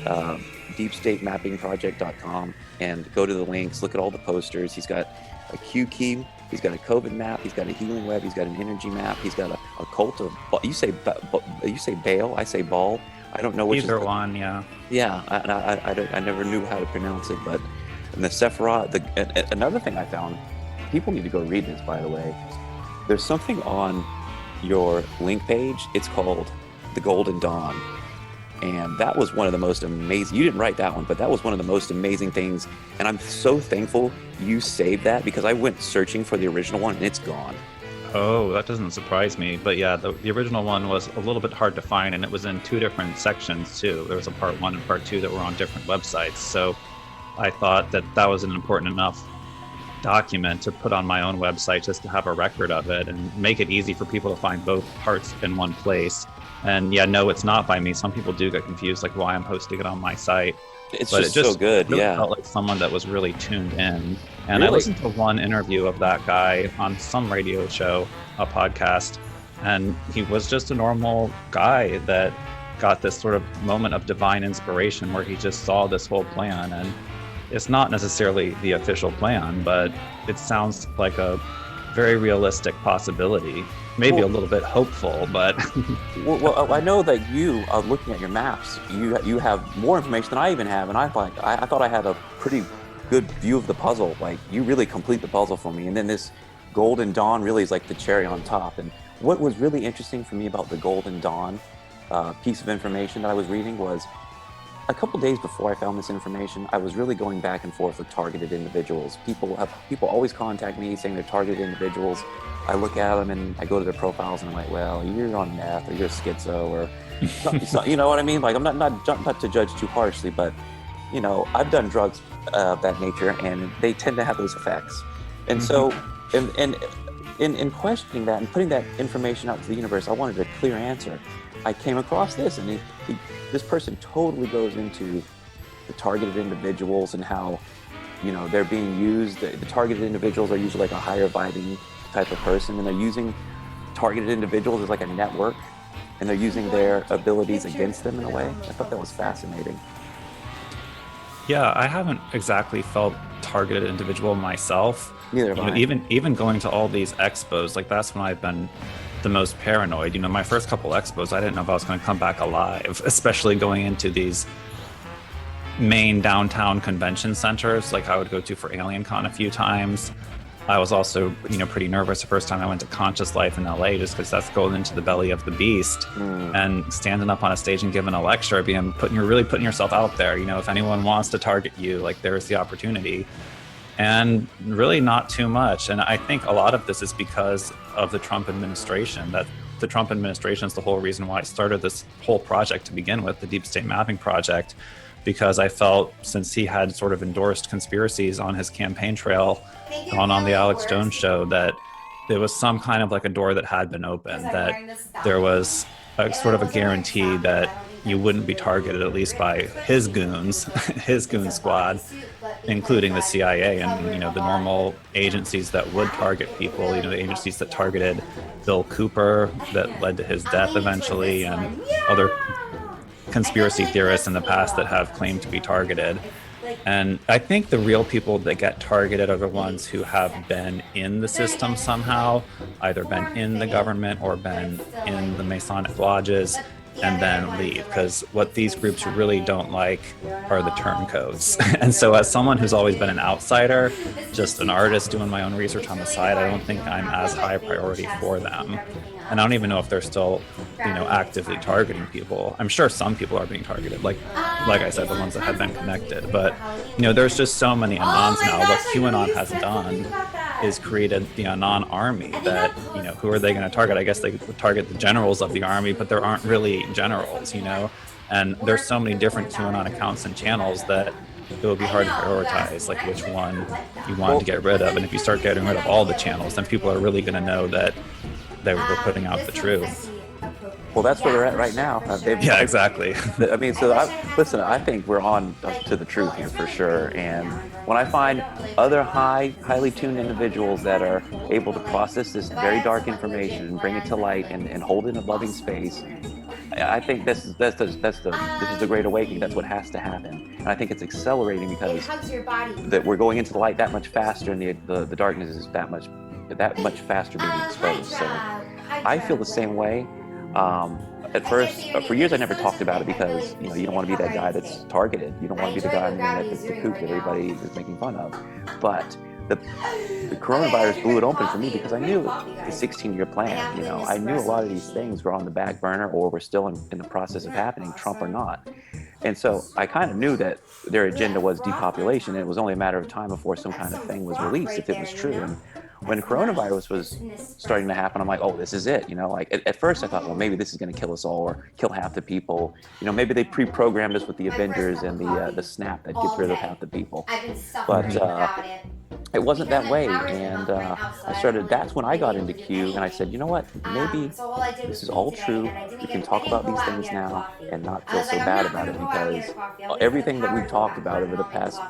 deepstatemappingproject.com and go to the links, look at all the posters. He's got a Q key, he's got a COVID map, he's got a healing web, he's got an energy map, he's got a cult of, you say Baal, I say Baal. I don't know which either one, yeah. Yeah, I never knew how to pronounce it, but and the Sephiroth, another thing I found, people need to go read this, by the way. There's something on your link page, it's called The Golden Dawn. And that was one of the most amazing, you didn't write that one, but that was one of the most amazing things. And I'm so thankful you saved that, because I went searching for the original one and it's gone. Oh, that doesn't surprise me. But yeah, the original one was a little bit hard to find, and it was in 2 different sections too. There was a part 1 and part 2 that were on different websites. So I thought that was an important enough document to put on my own website, just to have a record of it and make it easy for people to find both parts in one place. And yeah, no, it's not by me. Some people do get confused, like why I'm hosting it on my site. It just so good, really yeah. Felt like someone that was really tuned in. And really? I listened to one interview of that guy on some radio show, a podcast, and he was just a normal guy that got this sort of moment of divine inspiration where he just saw this whole plan. And it's not necessarily the official plan, but it sounds like a very realistic possibility. Maybe a little bit hopeful, but well, I know that you are looking at your maps. You have more information than I even have, and I thought I had a pretty good view of the puzzle. Like, you really complete the puzzle for me, and then this Golden Dawn really is like the cherry on top. And what was really interesting for me about the Golden Dawn piece of information that I was reading was a couple days before I found this information, I was really going back and forth with targeted individuals. People always contact me saying they're targeted individuals. I look at them and I go to their profiles and I'm like, well, you're on meth or you're schizo or you know what I mean? Like, I'm not to judge too harshly, but you know, I've done drugs of that nature and they tend to have those effects. And so, in questioning that and putting that information out to the universe, I wanted a clear answer. I came across this, and this person totally goes into the targeted individuals and how, you know, they're being used. The targeted individuals are usually like a higher vibing type of person, and they're using targeted individuals as like a network, and they're using their abilities against them in a way. I thought that was fascinating. Yeah, I haven't exactly felt targeted individual myself. Neither have I. Even going to all these expos, like that's when I've been the most paranoid. You know, my first couple expos, I didn't know if I was going to come back alive, especially going into these main downtown convention centers like I would go to for AlienCon a few times. I was also, you know, pretty nervous the first time I went to Conscious Life in LA, just because that's going into the belly of the beast. And standing up on a stage and giving a lecture, you're really putting yourself out there. You know, if anyone wants to target you, like, there's the opportunity. And really not too much. And I think a lot of this is because of the Trump administration. That the Trump administration is the whole reason why I started this whole project to begin with, the Deep State Mapping Project, because I felt, since he had sort of endorsed conspiracies on his campaign trail, on the Alex Jones show, that there was some kind of like a door that had been opened, that there was a sort of a guarantee that you wouldn't be targeted, at least by his goons, his goon squad, including the CIA and, you know, the normal agencies that would target people, you know, the agencies that targeted Bill Cooper, that led to his death eventually, and other conspiracy theorists in the past that have claimed to be targeted. And I think the real people that get targeted are the ones who have been in the system somehow, either been in the government or been in the Masonic lodges, and then leave. Because what these groups really don't like are the turncoats. And so as someone who's always been an outsider, just an artist doing my own research on the side, I don't think I'm as high a priority for them. And I don't even know if they're still, you know, actively targeting people. I'm sure some people are being targeted, like I said, the ones that have been connected. But, you know, there's just so many Anons now. What QAnon has done is created the Anon army that, you know, who are they going to target? I guess they would target the generals of the army, but there aren't really generals, you know? And there's so many different QAnon accounts and channels that it would be hard to prioritize, like, which one you want to get rid of. And if you start getting rid of all the channels, then people are really going to know that they were putting out the truth. Well, that's where they're at right now. Yeah, exactly. I mean, so I think we're on to the truth here for sure. And when I find other highly tuned individuals that are able to process this very dark information and bring it to light and hold it in a loving space, I think this is the Great Awakening. That's what has to happen. And I think it's accelerating because that we're going into the light that much faster, and the darkness is that much faster being exposed. So I feel the same way. At first, for years, I never talked about it because, you know, you don't want to be that guy that's targeted. You don't want to be the guy on the internet that's the kook that everybody is making fun of. But the coronavirus blew it open for me because I knew the 16-year plan. You know, I knew a lot of these things were on the back burner or were still in the process of happening, Trump or not. And so I kind of knew that their agenda was depopulation, and it was only a matter of time before some kind of thing was released, if it was true. And when coronavirus was starting to happen, I'm like, oh, this is it. You know, like at first I thought, well, maybe this is going to kill us all or kill half the people. You know, maybe they pre-programmed us with the Avengers and the snap that gets rid of half the people. But it wasn't that way. And that's when I got into Q, and I said, you know what, maybe this is all true. We can talk about these things now and not feel so bad about it, because everything that we've talked about over the past,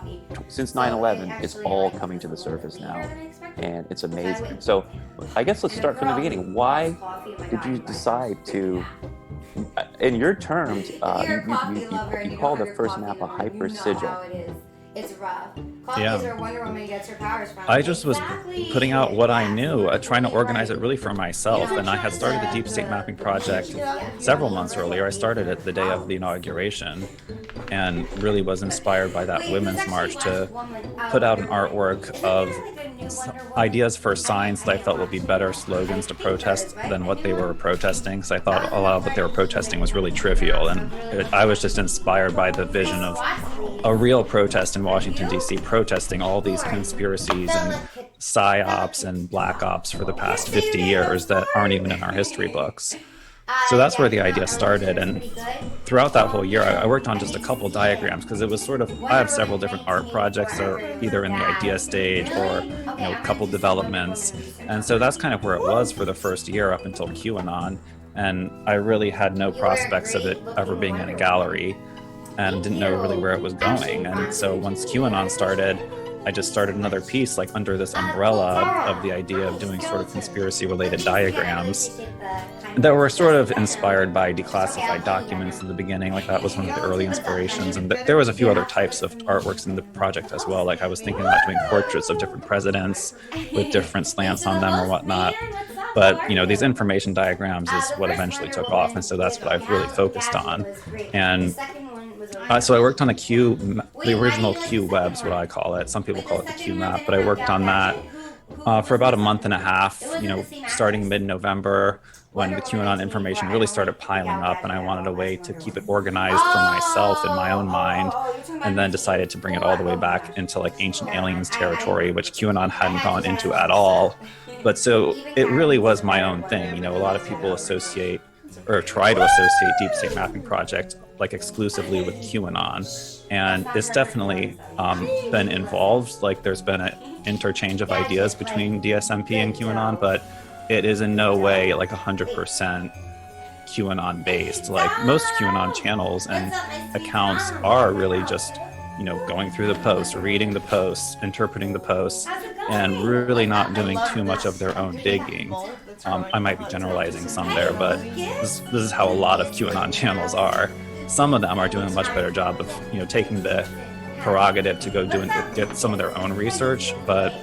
since 9/11, is all coming to the surface now. And it's amazing. So I guess let's start from the beginning. Why did you decide to, in your terms, you call the first map a hyper sigil? It's rough. Yeah. I just was putting out what I knew, trying to organize it really for myself. And I had started the Deep State Mapping Project several months earlier. I started it the day of the inauguration and really was inspired by that Women's March to put out an artwork of ideas for signs that I felt would be better slogans to protest than what they were protesting. Because I thought a lot of what they were protesting was really trivial, and I was just inspired by the vision of a real protest in Washington, D.C., protesting all these conspiracies and psyops and black ops for the past 50 years that aren't even in our history books. So that's where the idea started, and throughout that whole year I worked on just a couple diagrams, because it was sort of, I have several different art projects that are either in the idea stage or a couple developments, and so that's kind of where it was for the first year up until QAnon, and I really had no prospects of it ever being in a gallery and didn't know really where it was going. And so once QAnon started, I just started another piece like under this umbrella of the idea of doing sort of conspiracy related diagrams that were sort of inspired by declassified documents in the beginning. Like that was one of the early inspirations, and there was a few other types of artworks in the project as well. Like I was thinking about doing portraits of different presidents with different slants on them or whatnot, but these information diagrams is what eventually took off, and so that's what I've really focused on. And so I worked on the original Q webs, what I call it. Some people call it the Q map, but I worked on that for about a month and a half, starting mid-November, when the QAnon information really started piling up, and I wanted a way to keep it organized for myself in my own mind, and then decided to bring it all the way back into like ancient aliens territory, which QAnon hadn't gone into at all. But so it really was my own thing. A lot of people associate or try to associate Deep State Mapping Project like exclusively with QAnon, and it's definitely been involved. Like there's been an interchange of ideas between DSMP and QAnon, but it is in no way like 100% QAnon based. Like most QAnon channels and accounts are really just going through the posts, reading the posts, interpreting the posts, and really not doing too much of their own digging. I might be generalizing some there, but this is how a lot of QAnon channels are. Some of them are doing a much better job of taking the prerogative to go get some of their own research, but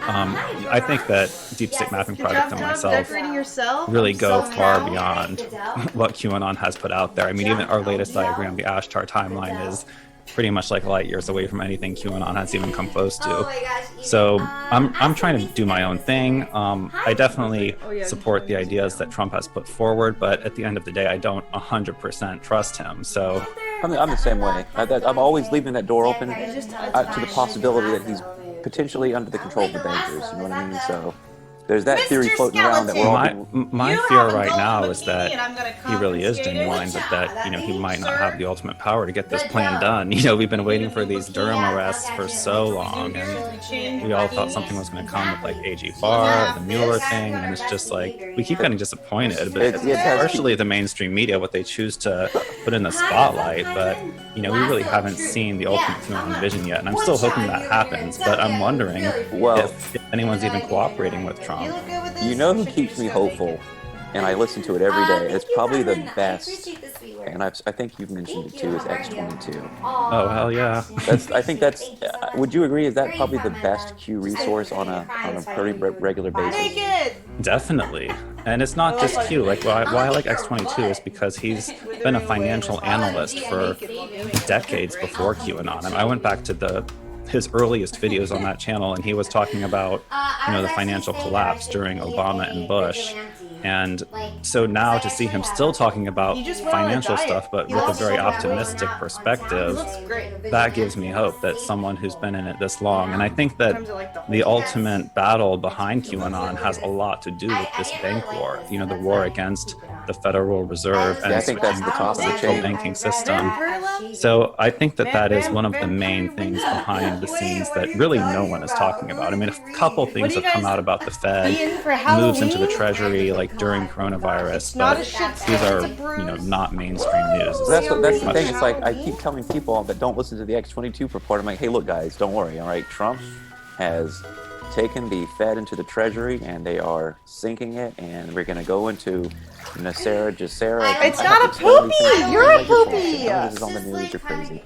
I think that Deep State Mapping Project and myself really go far beyond what QAnon has put out there. I mean, even our latest diagram, the Ashtar timeline, is pretty much like light years away from anything QAnon has even come close to. So I'm trying to do my own thing. I definitely support the ideas that Trump has put forward, but at the end of the day, I don't 100% trust him. So I'm the same way. I'm always leaving that door open to the possibility that he's potentially under the control of the bankers. You know what I mean? So there's that theory floating around that we're all... My fear right now is that he really is genuine, but that, he might not have the ultimate power to get this plan done. We've been waiting for these Durham arrests for so long, and we all thought something was going to come with, like, AG Barr, the Mueller thing, and it's just like, we keep getting disappointed, but it's partially the mainstream media, what they choose to put in the spotlight, but, we really haven't seen the ultimate QAnon vision yet, and I'm still hoping that happens, but I'm wondering if anyone's even cooperating with Trump. Who keeps me hopeful, and I listen to it every day. It's probably the best, and I think you've mentioned it too, is X22. Oh, hell yeah. I think that's, would you agree, is that probably the best Q resource on a pretty regular basis? Definitely. And it's not just Q. Like, why I like X22 is because he's been a financial analyst for decades before QAnon. And I went back to his earliest videos on that channel, and he was talking about the financial collapse during Obama and Bush, and so now to see him still talking about financial stuff but with a very optimistic perspective, that gives me hope that someone who's been in it this long. And I think that the ultimate battle behind QAnon has a lot to do with this bank war, the war against the Federal Reserve and I think that's the top of the chain banking system. So I think that is one of the main things behind the scenes that really no one is talking about. I mean, a couple things have come out about the Fed moves into the Treasury, like during coronavirus, but these are, not mainstream news. That's the thing. It's like I keep telling people that don't listen to the X22 report. I'm like, hey, look, guys, don't worry. All right, Trump has taken the Fed into the Treasury, and they are sinking it, and we're going to go into Nasera. It's not a poopy. You're a poopy. This is on the news. You're crazy.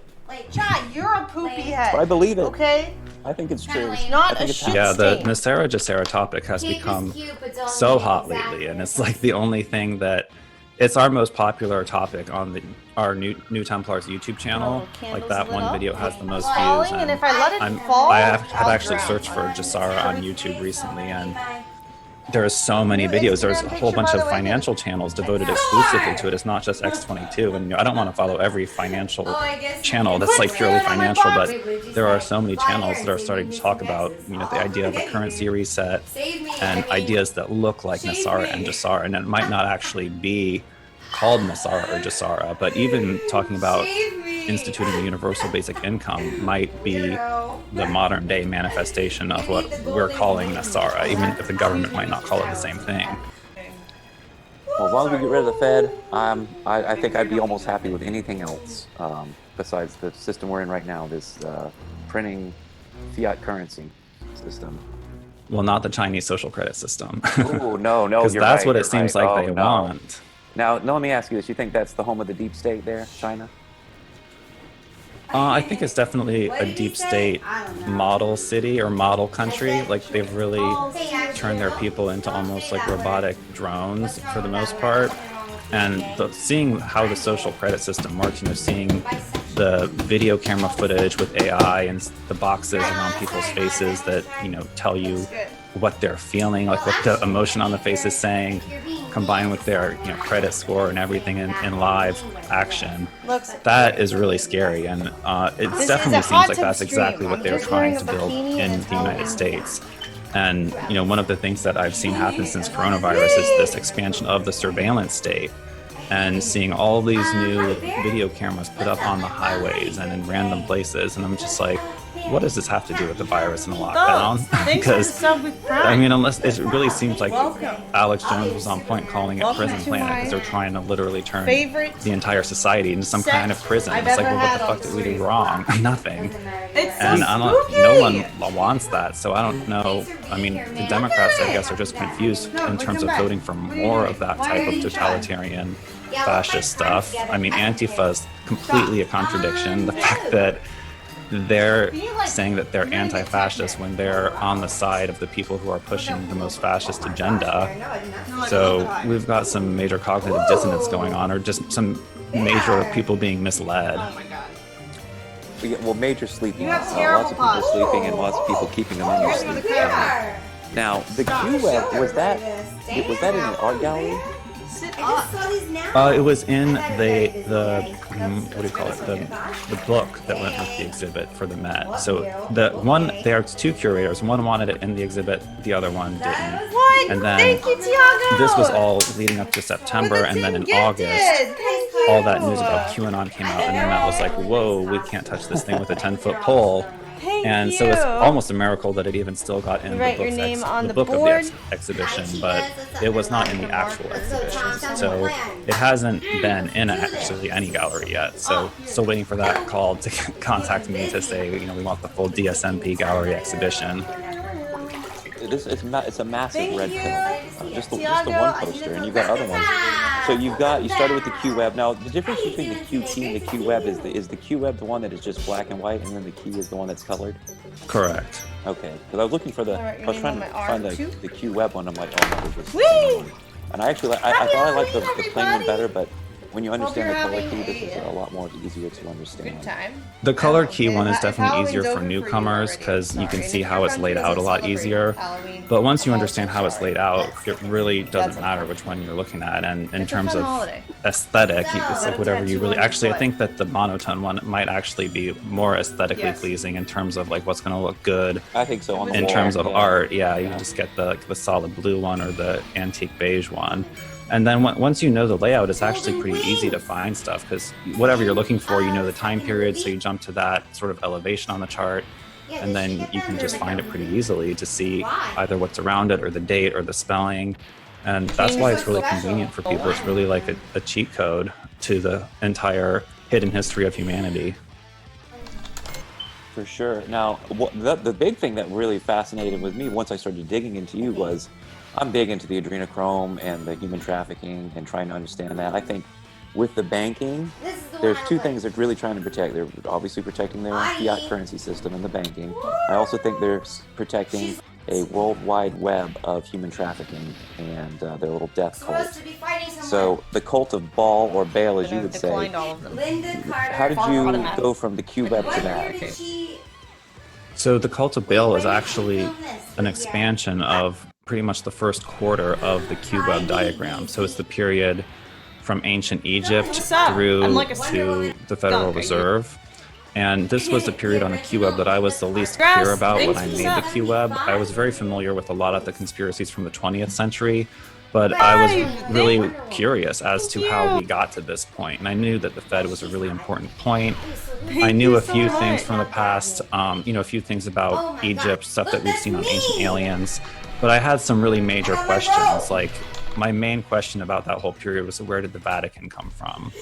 John, you're a poopy head. But I believe it. Okay? I think it's true. It's not a shit Yeah, the stain. Nasera topic has become so hot lately, and it's like the only thing that It's our most popular topic on our New Templars YouTube channel. Like that one video has the most views. And if I let it fall, I have actually searched for Jasara on YouTube recently, and there's so many videos. There's a whole bunch of financial channels devoted exclusively to it. It's not just X22, and I don't want to follow every financial channel that's like purely financial, but there are so many channels that are starting to talk about, the idea of a currency reset and ideas that look like Nasara and Jasara, and it might not actually be called Nasara or Jasara, but even talking about instituting a universal basic income might be the modern day manifestation of what we're calling Nasara, even if the government might not call it the same thing. Well, as long as we get rid of the Fed, I think I'd be almost happy with anything else besides the system we're in right now, this printing fiat currency system. Well, not the Chinese social credit system. Oh, no, because that's what it seems like they want. Now, let me ask you this. You think that's the home of the deep state there, China? I think it's definitely a deep state model city or model country. Like they've really turned their people into almost like robotic drones for the most part. And seeing how the social credit system works, seeing the video camera footage with AI and the boxes around people's faces that, tell you what they're feeling, like what the emotion on the face is saying, combined with their credit score and everything in live action. That is really scary, and it definitely seems like that's exactly what they're trying to build in the United States. And one of the things that I've seen happen since coronavirus is this expansion of the surveillance state, and seeing all these new video cameras put up on the highways and in random places, and I'm just like, what does this have to do with the virus and the lockdown? Because unless it really seems like Alex Jones was on point calling it prison planet, because they're trying to literally turn the entire society into some kind of prison. It's like, well, what the fuck did we do wrong? Nothing. And no one wants that, so I don't know. The Democrats, I guess, are just confused in terms of voting for more of that type of totalitarian fascist stuff. Antifa is completely a contradiction. The fact that they're saying that they're anti-fascist when they're on the side of the people who are pushing the most fascist agenda. So we've got some major cognitive dissonance going on, or just some major people being misled. Well, major sleeping. Lots of people sleeping and lots of people keeping them in their sleep. Now, the Q-Web, was that in the art gallery? It was in the what do you call it? The book that went with the exhibit for the Met. So there's two curators. One wanted it in the exhibit, the other one didn't. What? And then Thank you, Tiago. This was all leading up to September, and then in August, all that news about QAnon came out, and then that was like, whoa, we can't touch this thing with a 10-foot pole. And so it's almost a miracle that it even still got in the book of the exhibition, but it was not in the actual exhibition. So it hasn't been in actually any gallery yet. So still waiting for that call to contact me to say, we want the full DSMP gallery exhibition. It's a massive red film. Just the one poster, and you've got other ones. So you started with the Q-Web. Now, the difference between the Q-Key and the Q-Web is the Q-Web the one that is just black and white, and then the key is the one that's colored? Correct. Okay, because I was looking for I was trying to find the Q-Web one. I'm like, oh no, there's this one. And I thought I liked the plain one better, but when you understand the color key, this is a lot more easier to understand. The color key one is definitely easier for newcomers because you can see how it's laid out a lot easier. But once you understand how it's laid out, it really doesn't matter which one you're looking at. And in terms of aesthetic, it's like whatever you really... Actually, I think that the monotone one might actually be more aesthetically pleasing in terms of like what's going to look good. I think so. In terms of art, you just get the solid blue one or the antique beige one. And then once you know the layout, it's actually pretty easy to find stuff because whatever you're looking for, the time period, so you jump to that sort of elevation on the chart, and then you can just find it pretty easily to see either what's around it or the date or the spelling. And that's why it's really convenient for people. It's really like a cheat code to the entire hidden history of humanity. For sure. Now, the big thing that really fascinated with me once I started digging into you was I'm big into the adrenochrome and the human trafficking and trying to understand that. I think with the banking, there's two things they're really trying to protect. They're obviously protecting their fiat currency system and the banking. I also think they're protecting a worldwide web of human trafficking and their little death cult. So the cult of Baal, or Baal as you would say, how did you go from the Q web to that? So the cult of Baal is actually an expansion of pretty much the first quarter of the Q web diagram. So it's the period from ancient Egypt through to the Federal Reserve. And this was the period on the Q-Web that I was the least clear about when I made the Q-Web. I was very familiar with a lot of the conspiracies from the 20th century, but I was really curious as to how we got to this point. And I knew that the Fed was a really important point. I knew a few things from the past, a few things about Egypt, stuff that we've seen on Ancient Aliens. But I had some really major questions. Like, my main question about that whole period was, where did the Vatican come from?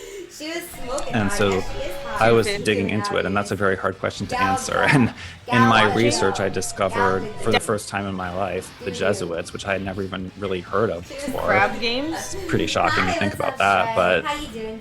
And so I was digging into it, and that's a very hard question to answer. And in my research, I discovered, for the first time in my life, the Jesuits, which I had never even really heard of before. Crab games? It's pretty shocking to think about that, but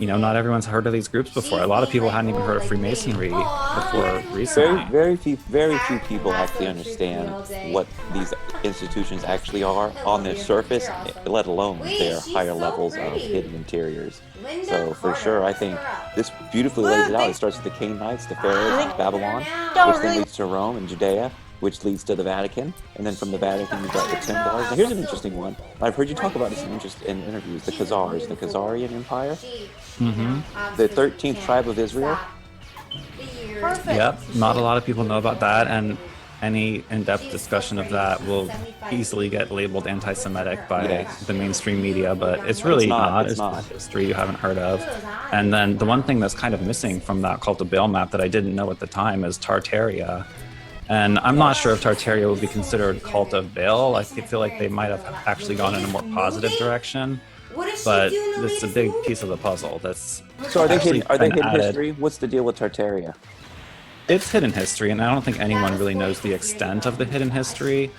not everyone's heard of these groups before. A lot of people hadn't even heard of Freemasonry before recently. Very few people actually understand what these institutions actually are on their surface, let alone their higher levels of hidden interiors. So for sure, I think this beautifully lays it out. It starts with the Canaanites, the Pharaohs of Babylon, which then leads to Rome and Judea, which leads to the Vatican, and then from the Vatican you've got the Templars. Now here's an interesting one. I've heard you talk about this in interviews, the Khazars, the Khazarian Empire, the 13th tribe of Israel. Yep, not a lot of people know about that, and any in-depth discussion of that will easily get labeled anti-Semitic by the mainstream media, but it's really not. It's not history you haven't heard of. And then the one thing that's kind of missing from that Cult of Baal map that I didn't know at the time is Tartaria. And I'm not sure if Tartaria would be considered Cult of Baal. I feel like they might have actually gone in a more positive direction. But it's a big piece of the puzzle. So are they hidden history? What's the deal with Tartaria? It's hidden history, and I don't think anyone really knows the extent of the hidden history,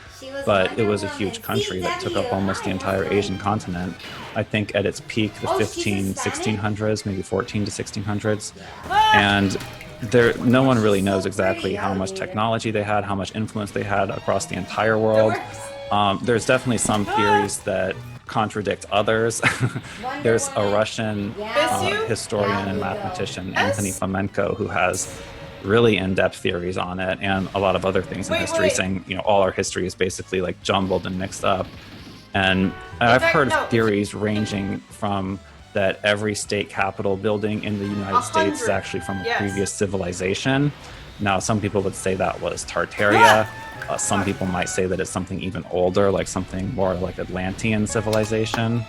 but it was a huge country that took up almost the entire Asian continent. I think at its peak, the 1600s, maybe 14 to 1600s. And no one really knows exactly how much technology they had, how much influence they had across the entire world. There's definitely some theories that contradict others. There's a Russian historian and mathematician, Anthony Fomenko, who has really in-depth theories on it, and a lot of other things in history, saying all our history is basically like jumbled and mixed up. And I've heard theories ranging from that every state capitol building in the United States is actually from a previous civilization. Now, some people would say that was Tartaria. Some people might say that it's something even older, like something more like Atlantean civilization.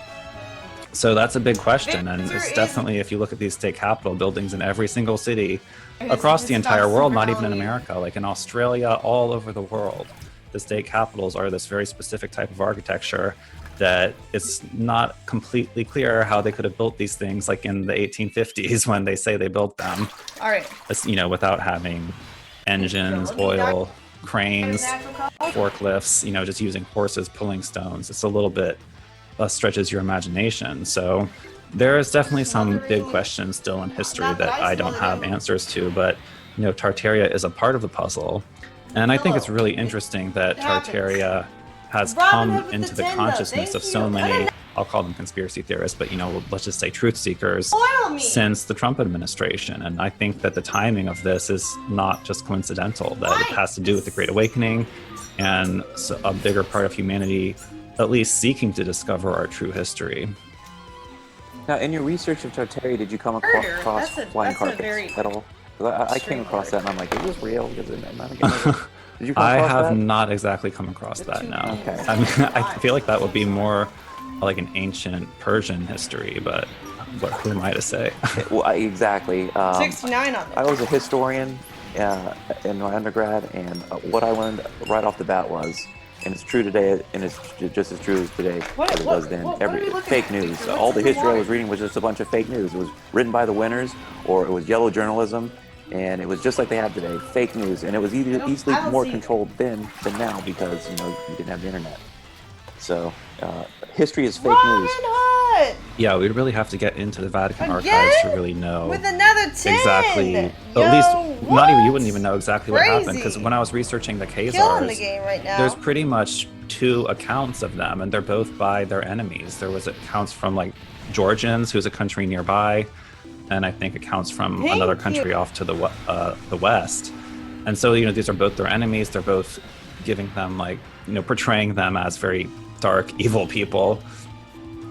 So that's a big question, and it's definitely, if you look at these state capitol buildings in every single city across the entire world, not even in America, like in Australia, all over the world, the state capitals are this very specific type of architecture that it's not completely clear how they could have built these things like in the 1850s when they say they built them. All right. Without having engines, oil, cranes, forklifts, just using horses pulling stones. It's a little bit stretches your imagination. So there is definitely some big questions still in history that I don't have answers to, but Tartaria is a part of the puzzle. And I think it's really interesting that Tartaria has come into the consciousness of so many, I'll call them conspiracy theorists, but let's just say truth seekers, since the Trump administration. And I think that the timing of this is not just coincidental, that it has to do with the Great Awakening and a bigger part of humanity at least seeking to discover our true history. Now, in your research of Tartaria, did you come across flying carpets at all? Because I came across that and I'm like, is this real? Did you come I across have that? not exactly come across that, no. Okay. I mean, I feel like that would be more like an ancient Persian history, but who am I to say? Well, exactly. 69 on it. I was a historian in my undergrad, and what I learned right off the bat was, and it's true today, and it's just as true as today as it was then. Fake news. All the history I was reading was just a bunch of fake news. It was written by the winners, or it was yellow journalism, and it was just like they have today, fake news. And it was easily more controlled then than now because you didn't have the internet. So history is fake news. what? Yeah, we'd really have to get into the Vatican Again? archives to really know With another 10. exactly. Yo, At least, what? not even you wouldn't even know exactly what happened, Crazy. because when I was researching the Killing the Khazars, game right now. there's pretty much 2 accounts of them, and they're both by their enemies. There was accounts from like Georgians, who's a country nearby, and I think accounts from another country off to the west. And so, these are both their enemies. They're both giving them portraying them as very dark, evil people.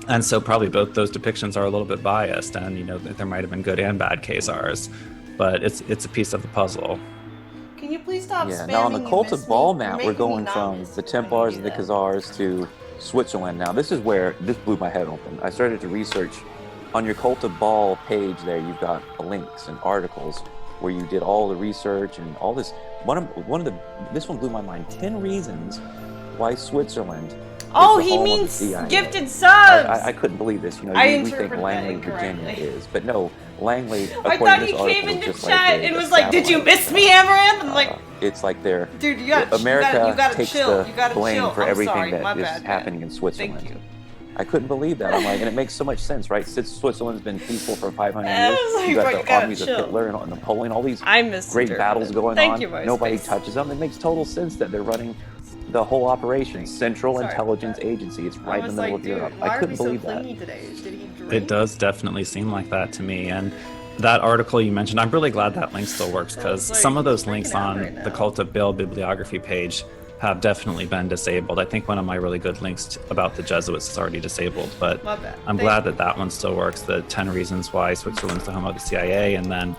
And so probably both those depictions are a little bit biased, and there might have been good and bad Khazars, but it's a piece of the puzzle. Can you please stop spamming? Now on the Cult of Baal map, we're going from from the Templars and the Khazars to Switzerland. Now this is where this blew my head open. I started to research on your Cult of Baal page. There you've got links and articles where you did all the research and all this. This one blew my mind. 10 reasons why Switzerland. Oh, he means gifted subs. I couldn't believe this. We think Langley, Virginia is, but no, Langley. I thought he came into chat and was like, "Did you miss me, Amaranth?" I'm like, it's like they're dude, America you gotta takes chill. the blame for everything that that is happening in Switzerland. Thank you. I couldn't believe that. I'm like, and it makes so much sense, right? Since Switzerland's been peaceful for 500 years, you got the armies of Hitler and Napoleon, all these great battles going on. Nobody touches them. It makes total sense that they're running the whole operation. Central Intelligence Agency. It's right in the middle of Europe. I couldn't believe that. It does definitely seem like that to me. And that article you mentioned, I'm really glad that link still works, because some of those links on the Cult of Baal bibliography page have definitely been disabled. I think one of my really good links about the Jesuits is already disabled, but I'm glad that one still works. The 10 reasons why Switzerland's the home of the CIA, and then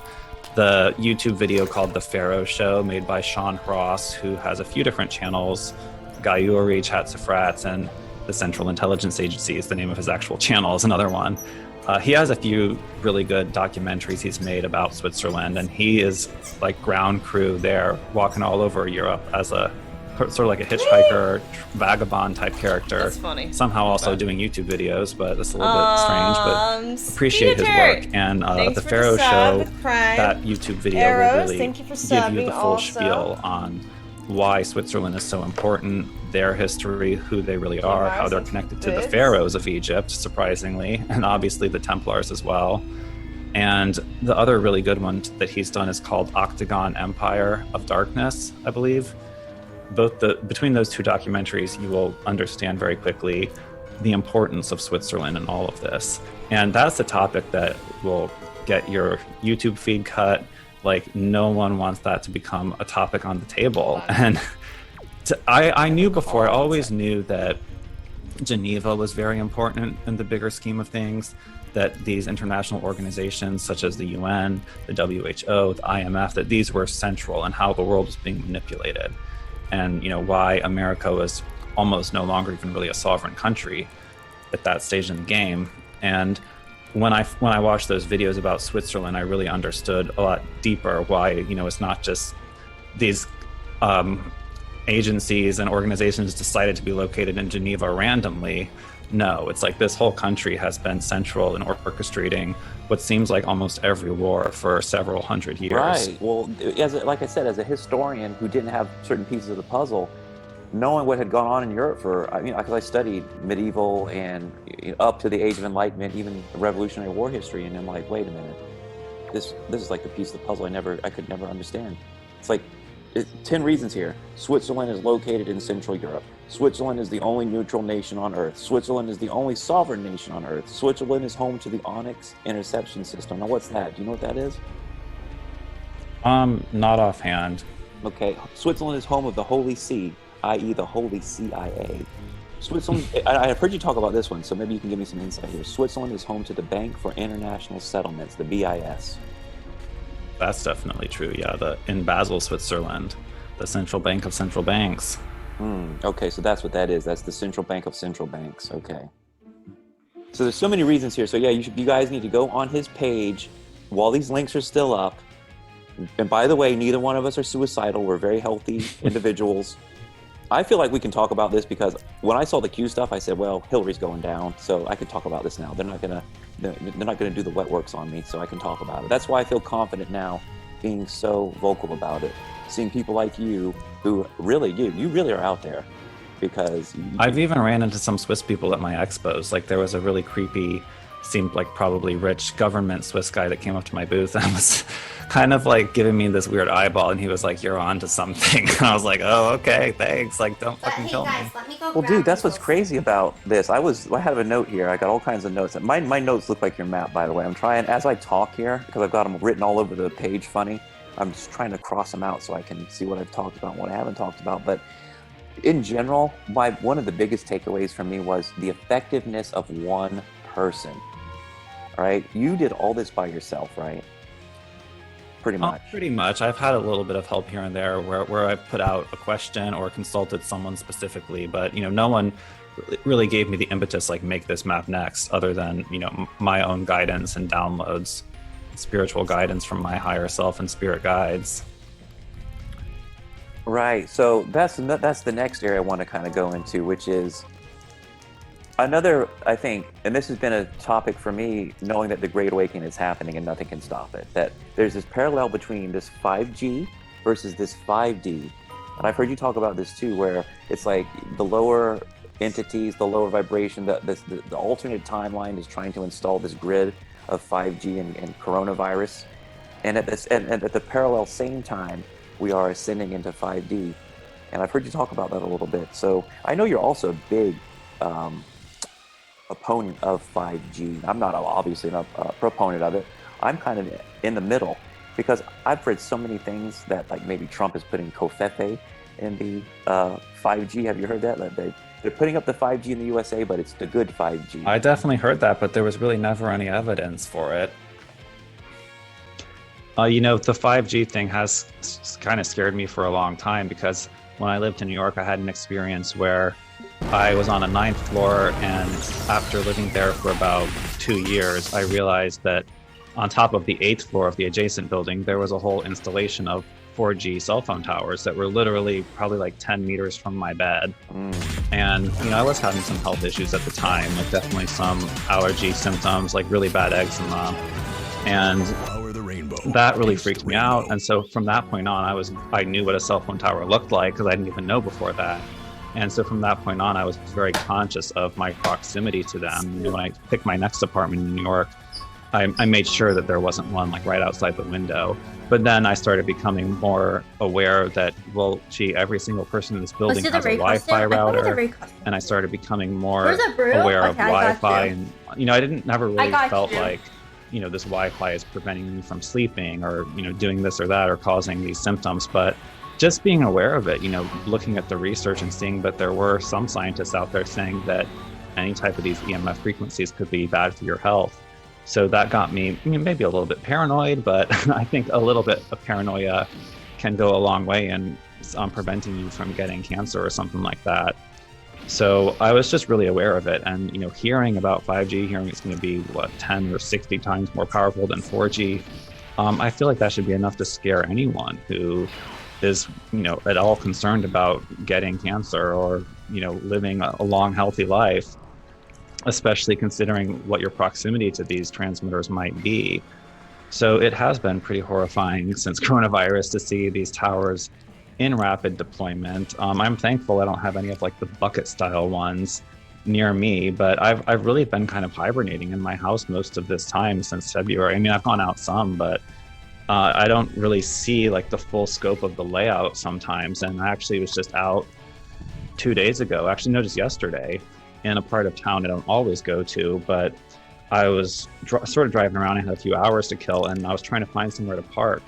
the YouTube video called The Pharaoh Show, made by Sean Ross, who has a few different channels. Gayuri, Chatsafrats, and the Central Intelligence Agency is the name of his actual channel, is another one. He has a few really good documentaries he's made about Switzerland, and he is like ground crew there, walking all over Europe as a sort of like a hitchhiker, vagabond type character. That's funny. Somehow also doing YouTube videos, but that's a little bit strange, but appreciate his work. And the Pharaoh Show, that YouTube video will really give you the full spiel on why Switzerland is so important, their history, who they really are, how they're connected to the pharaohs of Egypt, surprisingly, and obviously the Templars as well. And the other really good one that he's done is called Octagon Empire of Darkness, I believe. Between those 2 documentaries, you will understand very quickly the importance of Switzerland in all of this. And that's a topic that will get your YouTube feed cut. Like, no one wants that to become a topic on the table. And I knew before, I always knew that Geneva was very important in the bigger scheme of things, that these international organizations such as the UN, the WHO, the IMF, that these were central in how the world was being manipulated. And why America was almost no longer even really a sovereign country at that stage in the game. And when I watched those videos about Switzerland, I really understood a lot deeper why it's not just these agencies and organizations decided to be located in Geneva randomly. No, it's like this whole country has been central in orchestrating what seems like almost every war for several hundred years. Right. Well, like I said, as a historian who didn't have certain pieces of the puzzle, knowing what had gone on in Europe because I studied medieval and up to the Age of Enlightenment, even Revolutionary War history, and I'm like, wait a minute, this is like the piece of the puzzle I could never understand. It's like 10 reasons here. Switzerland is located in Central Europe. Switzerland is the only neutral nation on Earth. Switzerland is the only sovereign nation on Earth. Switzerland is home to the Onyx interception system. Now, what's that? Do you know what that is? Not offhand. Okay. Switzerland is home of the Holy See, i.e. the Holy CIA. Switzerland, I've heard you talk about this one, so maybe you can give me some insight here. Switzerland is home to the Bank for International Settlements, the BIS. That's definitely true, yeah. In Basel, Switzerland, the central bank of central banks. Okay, so that's what that is. That's the central bank of central banks. Okay. So there's so many reasons here. So yeah, you guys need to go on his page while these links are still up. And by the way, neither one of us are suicidal. We're very healthy individuals. I feel like we can talk about this because when I saw the Q stuff, I said, well, Hillary's going down, so I could talk about this now. They're not gonna do the wet works on me, so I can talk about it. That's why I feel confident now, being so vocal about it. Seeing people like you who really, you really are out there. because I've even ran into some Swiss people at my expos. Like there was a really creepy, seemed like probably rich government Swiss guy that came up to my booth and was kind of like giving me this weird eyeball, and he was like, "You're on to something." And I was like, "Oh, okay, thanks. Like, don't fucking kill me." Well, dude, that's what's crazy about this. I have a note here. I got all kinds of notes. My notes look like your map, by the way. I'm trying, as I talk here, because I've got them written all over the page funny, I'm just trying to cross them out so I can see what I've talked about and what I haven't talked about. But in general, one of the biggest takeaways for me was the effectiveness of one person. All right? You did all this by yourself, right? Pretty much. Pretty much. I've had a little bit of help here and there where I've put out a question or consulted someone specifically, but no one really gave me the impetus like make this map next, other than my own guidance and downloads, spiritual guidance from my higher self and spirit guides. Right. So that's the next area I want to kind of go into, which is another, I think, and this has been a topic for me, knowing that the Great Awakening is happening and nothing can stop it, that there's this parallel between this 5G versus this 5D. And I've heard you talk about this too, where it's like the lower entities, the lower vibration, the alternate timeline is trying to install this grid of 5G and coronavirus. And at the parallel same time, we are ascending into 5D. And I've heard you talk about that a little bit. So I know you're also a big opponent of 5G. I'm not obviously a proponent of it. I'm kind of in the middle, because I've read so many things that like maybe Trump is putting Covfefe in the 5G. Have you heard that? They're putting up the 5G in the USA, but it's the good 5G. I definitely heard that, but there was really never any evidence for it. The 5G thing has kind of scared me for a long time, because when I lived in New York, I had an experience where I was on a 9th floor, and after living there for about 2 years, I realized that on top of the 8th floor of the adjacent building, there was a whole installation of 4G cell phone towers that were literally probably like 10 meters from my bed. And, I was having some health issues at the time, like definitely some allergy symptoms, like really bad eczema. And that really freaked me out. And so from that point on, I knew what a cell phone tower looked like, because I didn't even know before that. And so from that point on, I was very conscious of my proximity to them. When I picked my next apartment in New York, I made sure that there wasn't one like right outside the window. But then I started becoming more aware that, well, gee, every single person in this building has a Wi-Fi router. And I started becoming more aware of Wi-Fi. And, I never really felt like, this Wi-Fi is preventing me from sleeping or, doing this or that or causing these symptoms. But just being aware of it, looking at the research and seeing that there were some scientists out there saying that any type of these EMF frequencies could be bad for your health. So that got me maybe a little bit paranoid, but I think a little bit of paranoia can go a long way in preventing you from getting cancer or something like that. So I was just really aware of it. And, hearing about 5G, hearing it's going to be, 10 or 60 times more powerful than 4G, I feel like that should be enough to scare anyone who is, at all concerned about getting cancer or, living a long, healthy life, especially considering what your proximity to these transmitters might be. So it has been pretty horrifying since coronavirus to see these towers in rapid deployment. I'm thankful I don't have any of like the bucket style ones near me, but I've really been kind of hibernating in my house most of this time since February. I mean, I've gone out some, but I don't really see like the full scope of the layout sometimes. And I actually was just out 2 days ago, actually no, just yesterday, in a part of town I don't always go to, but I was sort of driving around. I had a few hours to kill, and I was trying to find somewhere to park.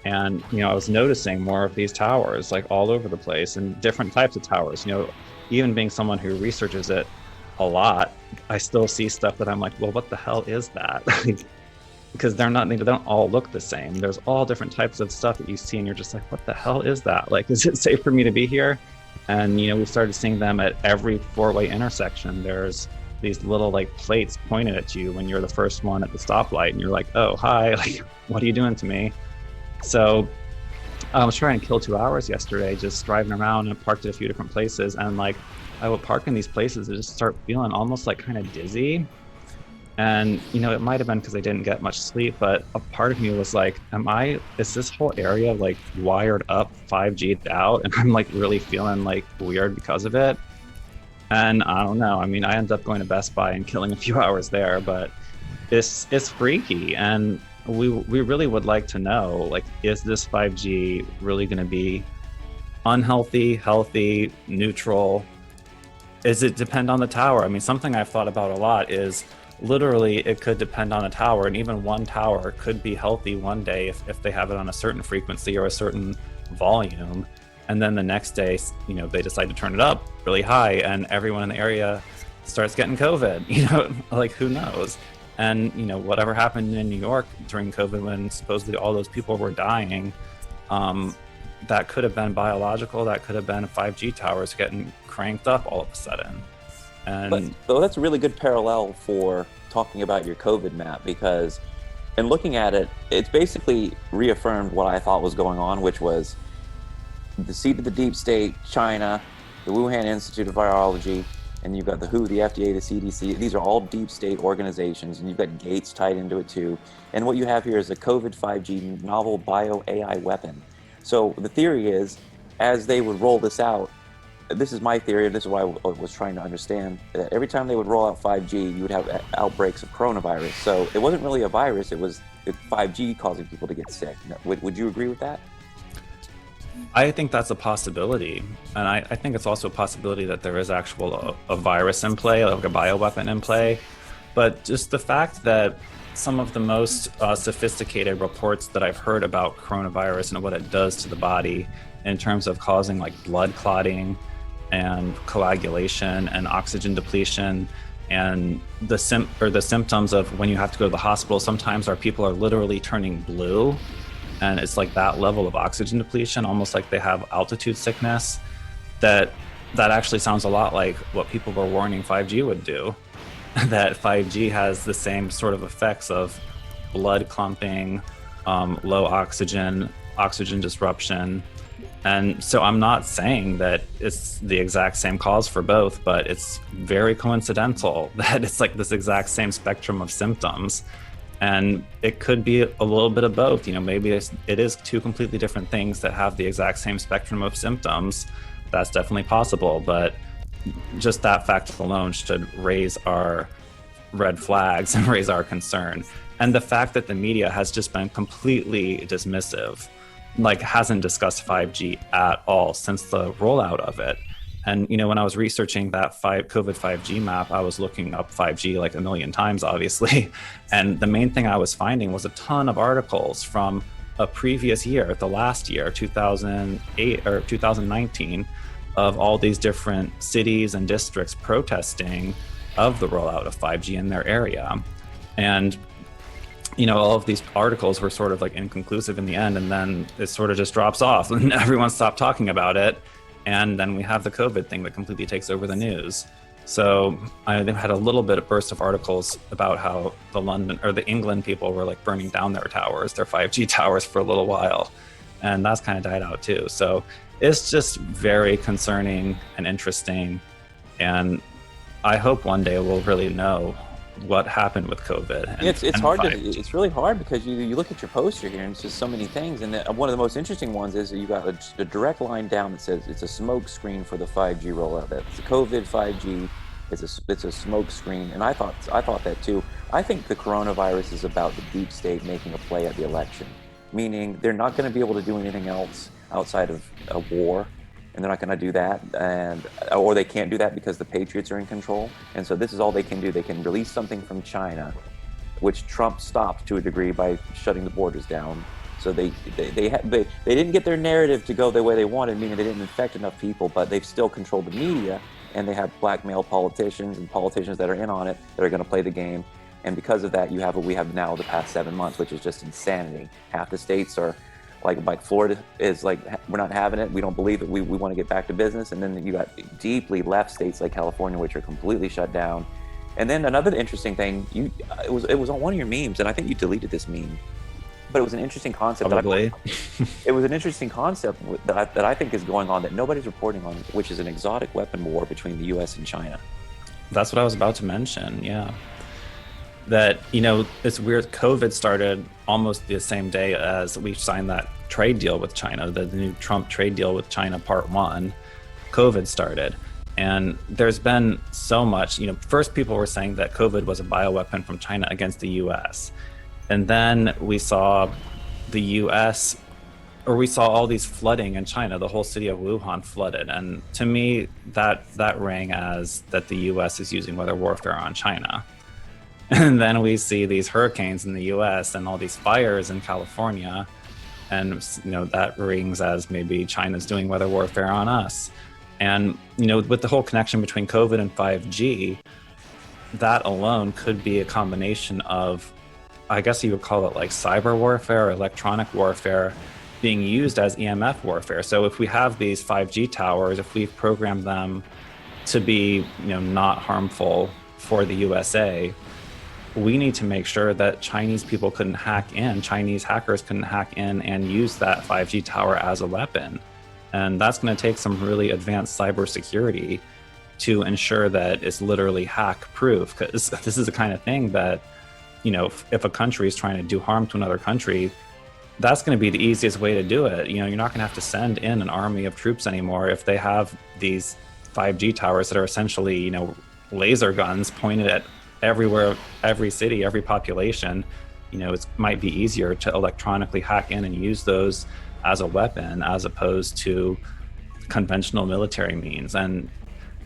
And, I was noticing more of these towers, like all over the place, and different types of towers. Even being someone who researches it a lot, I still see stuff that I'm like, well, what the hell is that? Because they don't all look the same. There's all different types of stuff that you see, and you're just like, what the hell is that? Like, is it safe for me to be here? And, we started seeing them at every four-way intersection. There's these little like plates pointed at you when you're the first one at the stoplight, and you're like, oh, hi, like, what are you doing to me? So I was trying to kill 2 hours yesterday, just driving around, and parked at a few different places. And like, I would park in these places and just start feeling almost like kind of dizzy. And, it might've been because I didn't get much sleep, but a part of me was like, is this whole area like wired up 5G'd out? And I'm like really feeling like weird because of it. And I don't know. I mean, I ended up going to Best Buy and killing a few hours there, but it's freaky. And we really would like to know, like, is this 5G really going to be unhealthy, healthy, neutral? Is it depend on the tower? I mean, something I've thought about a lot is literally it could depend on a tower, and even one tower could be healthy one day if they have it on a certain frequency or a certain volume, and then the next day, you know, they decide to turn it up really high and everyone in the area starts getting COVID, you know, like, who knows? And, you know, whatever happened in New York during COVID when supposedly all those people were dying, that could have been biological, that could have been 5G towers getting cranked up all of a sudden. And so that's a really good parallel for talking about your COVID map, because in looking at it, it's basically reaffirmed what I thought was going on, which was the seat of the deep state, China, the Wuhan Institute of Virology, and you've got the WHO, the FDA, the CDC. These are all deep state organizations, and you've got Gates tied into it too. And what you have here is a COVID 5G novel bio AI weapon. So the theory is, as they would roll this out, this is my theory, and this is what I was trying to understand, that every time they would roll out 5G, you would have outbreaks of coronavirus. So it wasn't really a virus, it was 5G causing people to get sick. Would you agree with that? I think that's a possibility. And I think it's also a possibility that there is a virus in play, like a bioweapon in play. But just the fact that some of the most sophisticated reports that I've heard about coronavirus and what it does to the body in terms of causing like blood clotting and coagulation and oxygen depletion, and the symptoms of when you have to go to the hospital, sometimes our people are literally turning blue, and it's like that level of oxygen depletion, almost like they have altitude sickness. That actually sounds a lot like what people were warning 5G would do. That 5G has the same sort of effects of blood clumping, low oxygen disruption. And so I'm not saying that it's the exact same cause for both, but it's very coincidental that it's like this exact same spectrum of symptoms. And it could be a little bit of both. You know, maybe it is two completely different things that have the exact same spectrum of symptoms. That's definitely possible, but just that fact alone should raise our red flags and raise our concern. And the fact that the media has just been completely dismissive, like hasn't discussed 5G at all since the rollout of it. And, you know, when I was researching that COVID 5G map, I was looking up 5G like a million times, obviously. And the main thing I was finding was a ton of articles from a previous year, the last year, 2008 or 2019, of all these different cities and districts protesting of the rollout of 5G in their area. And, you know, all of these articles were sort of like inconclusive in the end, and then it sort of just drops off and everyone stopped talking about it. And then we have the COVID thing that completely takes over the news. So I had a little bit of burst of articles about how the England people were like burning down their towers, their 5G towers, for a little while. And that's kind of died out too. So it's just very concerning and interesting. And I hope one day we'll really know what happened with COVID. And, it's hard. It's really hard because you look at your poster here and it's just so many things. And one of the most interesting ones is that you got a direct line down that says it's a smoke screen for the 5G rollout. That's the COVID 5G. It's a smoke screen. And I thought that too. I think the coronavirus is about the deep state making a play at the election, meaning they're not going to be able to do anything else outside of a war. And they're not going to do that, or they can't do that because the Patriots are in control. And so this is all they can do. They can release something from China, which Trump stopped to a degree by shutting the borders down. So they didn't get their narrative to go the way they wanted, meaning they didn't infect enough people, but they've still controlled the media, and they have blackmail politicians and politicians that are in on it that are going to play the game. And because of that, you have what we have now the past 7 months, which is just insanity. Half the states are like Florida is like, we're not having it. We don't believe it. We want to get back to business. And then you got deeply left states like California, which are completely shut down. And then another interesting thing, it was on one of your memes, and I think you deleted this meme, but it was an interesting concept. Probably. It was an interesting concept that I think is going on that nobody's reporting on, which is an exotic weapon war between the U.S. and China. That's what I was about to mention. Yeah. That, you know, it's weird. COVID started almost the same day as we signed that trade deal with China, the new Trump trade deal with China, part 1. COVID started. And there's been so much, first people were saying that COVID was a bioweapon from China against the US. And then we saw the US, or we saw all these flooding in China, the whole city of Wuhan flooded. And to me, that rang as that the US is using weather warfare on China. And then we see these hurricanes in the US and all these fires in California. And, that rings as maybe China's doing weather warfare on us. And, with the whole connection between COVID and 5G, that alone could be a combination of, I guess you would call it like cyber warfare or electronic warfare being used as EMF warfare. So if we have these 5G towers, if we've programmed them to be, not harmful for the USA, we need to make sure that Chinese hackers couldn't hack in and use that 5G tower as a weapon. And that's going to take some really advanced cybersecurity to ensure that it's literally hack-proof, because this is the kind of thing that, if a country is trying to do harm to another country, that's going to be the easiest way to do it. You're not going to have to send in an army of troops anymore if they have these 5G towers that are essentially, laser guns pointed at everywhere, every city, every population. It might be easier to electronically hack in and use those as a weapon as opposed to conventional military means. And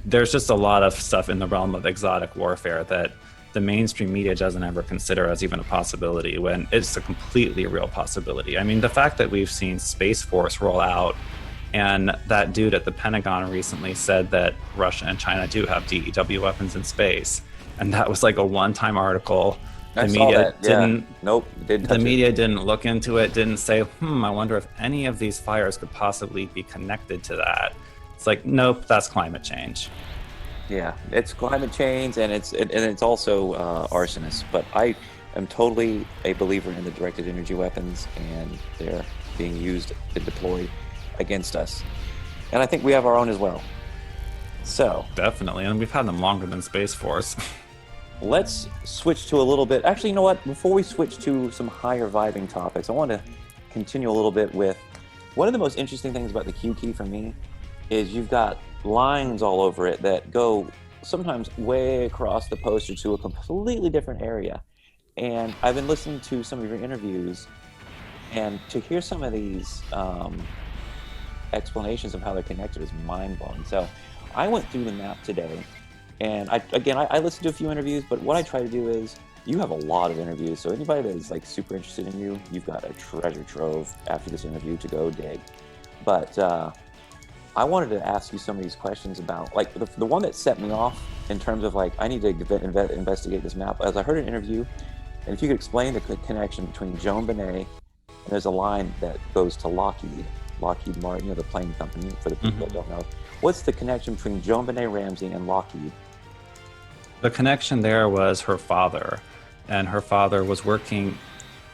there's just a lot of stuff in the realm of exotic warfare that the mainstream media doesn't ever consider as even a possibility, when it's a completely real possibility. I mean, the fact that we've seen Space Force roll out, and that dude at the Pentagon recently said that Russia and China do have DEW weapons in space, and that was like a one-time article. The media didn't look into it, didn't say, I wonder if any of these fires could possibly be connected to that. It's like, nope, that's climate change. Yeah, it's climate change, and it's also arsonists. But I am totally a believer in the directed energy weapons, and they're being used and deployed against us. And I think we have our own as well. So definitely, and we've had them longer than Space Force. Let's switch to a little bit. Actually, you know what? Before we switch to some higher vibing topics, I want to continue a little bit with one of the most interesting things about the Q key for me is you've got lines all over it that go sometimes way across the poster to a completely different area. And I've been listening to some of your interviews, and to hear some of these explanations of how they're connected is mind-blowing. So I went through the map today, and I listened to a few interviews, but what I try to do is, you have a lot of interviews, so anybody that is like super interested in you, you've got a treasure trove after this interview to go dig. But I wanted to ask you some of these questions about, like, the one that set me off in terms of, like, I need to investigate this map, as I heard an interview, and if you could explain the connection between Joan Benet, and there's a line that goes to Lockheed Martin, the plane company, for the people that don't know. What's the connection between Joan Benet Ramsey and Lockheed? The connection there was her father, and her father was working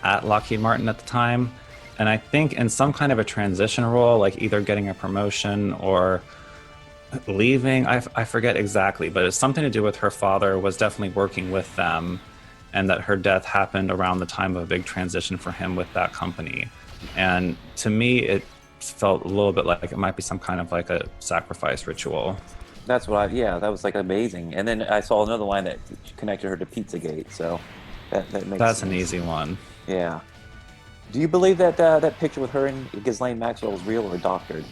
at Lockheed Martin at the time, and I think in some kind of a transition role, like either getting a promotion or leaving, I forget exactly, but it's something to do with her father was definitely working with them, and that her death happened around the time of a big transition for him with that company. And to me, it felt a little bit like it might be some kind of like a sacrifice ritual. That's what that was like amazing. And then I saw another line that connected her to Pizzagate, so that makes That's sense. An easy one. Yeah. Do you believe that that picture with her and Ghislaine Maxwell is real or doctored?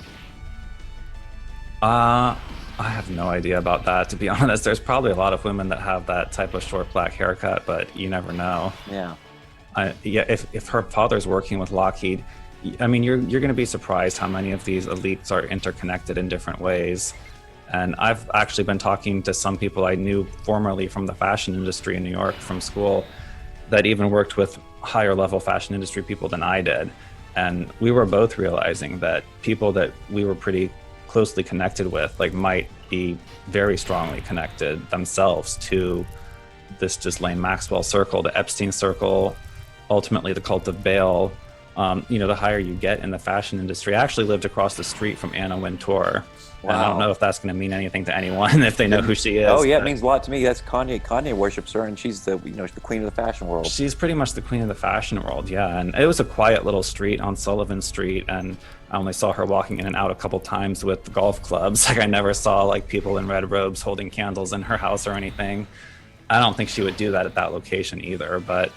I have no idea about that, to be honest. There's probably a lot of women that have that type of short black haircut, but you never know. Yeah. If her father's working with Lockheed, I mean, you're going to be surprised how many of these elites are interconnected in different ways. And I've actually been talking to some people I knew formerly from the fashion industry in New York from school that even worked with higher level fashion industry people than I did. And we were both realizing that people that we were pretty closely connected with, like, might be very strongly connected themselves to this Ghislaine Maxwell circle, the Epstein circle, ultimately the cult of Baal. the higher you get in the fashion industry. I actually lived across the street from Anna Wintour. Wow. And I don't know if that's going to mean anything to anyone if they know who she is. Oh yeah, it means a lot to me. That's Kanye. Kanye worships her, and she's the the queen of the fashion world. She's pretty much the queen of the fashion world, yeah. And it was a quiet little street on Sullivan Street, and I only saw her walking in and out a couple times with golf clubs. Like I never saw like people in red robes holding candles in her house or anything. I don't think she would do that at that location either, but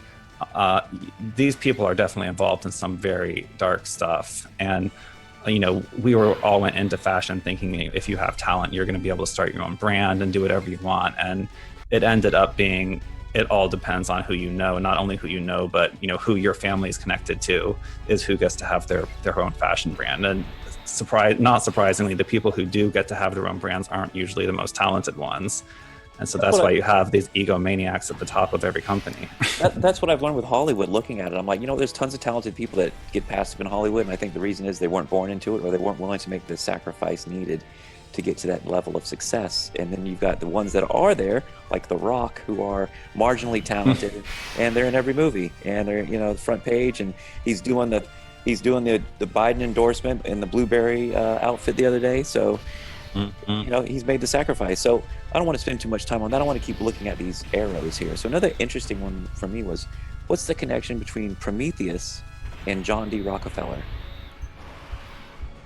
these people are definitely involved in some very dark stuff. And we all went into fashion thinking if you have talent, you're going to be able to start your own brand and do whatever you want. And it ended up being, it all depends on who you know, not only who you know, but who your family is connected to is who gets to have their own fashion brand. And not surprisingly, the people who do get to have their own brands aren't usually the most talented ones. And so that's why you have these egomaniacs at the top of every company. That's what I've learned with Hollywood, looking at it. I'm like, there's tons of talented people that get passive in Hollywood, and I think the reason is they weren't born into it, or they weren't willing to make the sacrifice needed to get to that level of success. And then you've got the ones that are there, like The Rock, who are marginally talented, and they're in every movie, and they're the front page, and he's doing the Biden endorsement in the Blueberry outfit the other day. So he's made the sacrifice. So I don't want to spend too much time on that. I want to keep looking at these arrows here. So another interesting one for me was, what's the connection between Prometheus and John D. Rockefeller?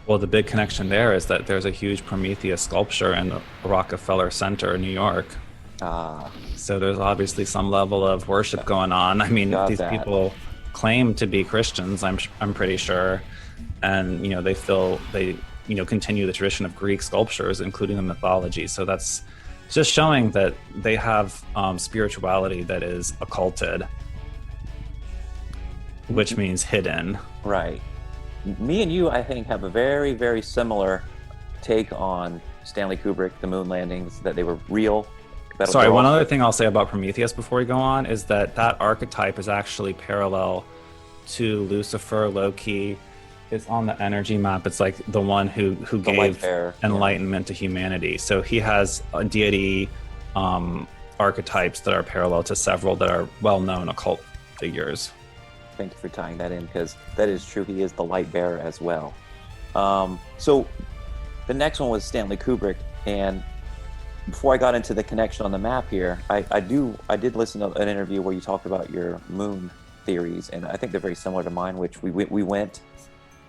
Well, the big connection there is that there's a huge Prometheus sculpture in the Rockefeller Center in New York. So there's obviously some level of worship going on. I mean, these people claim to be Christians, I'm pretty sure. And, they continue the tradition of Greek sculptures, including the mythology. So that's just showing that they have spirituality that is occulted, which means hidden. Right. Me and you, I think, have a very, very similar take on Stanley Kubrick, the moon landings, that they were real. Sorry, one other thing I'll say about Prometheus before we go on is that archetype is actually parallel to Lucifer, Loki. It's on the energy map. It's like the one who gave enlightenment to humanity. So he has a deity archetypes that are parallel to several that are well-known occult figures. Thank you for tying that in, because that is true. He is the light bearer as well. So the next one was Stanley Kubrick, and before I got into the connection on the map here, I did listen to an interview where you talked about your moon theories, and I think they're very similar to mine, which we went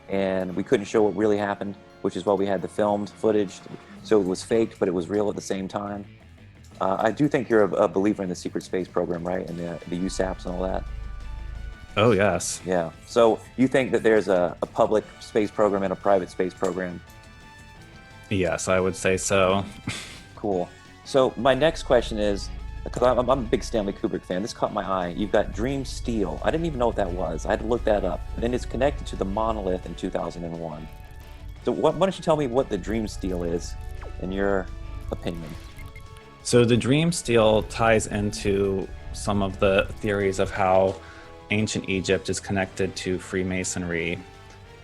and we couldn't show what really happened, which is why we had the filmed footage, so it was faked, but it was real at the same time. I do think you're a believer in the secret space program, right? And the USAPs and all that. Oh, yes. Yeah. So you think that there's a public space program and a private space program? Yes, I would say so. Cool. So my next question is, because I'm a big Stanley Kubrick fan, this caught my eye. You've got Dream Steel. I didn't even know what that was. I had to look that up. And then it's connected to the monolith in 2001. So why don't you tell me what the Dream Steel is, in your opinion? So the Dream Steel ties into some of the theories of how ancient Egypt is connected to Freemasonry,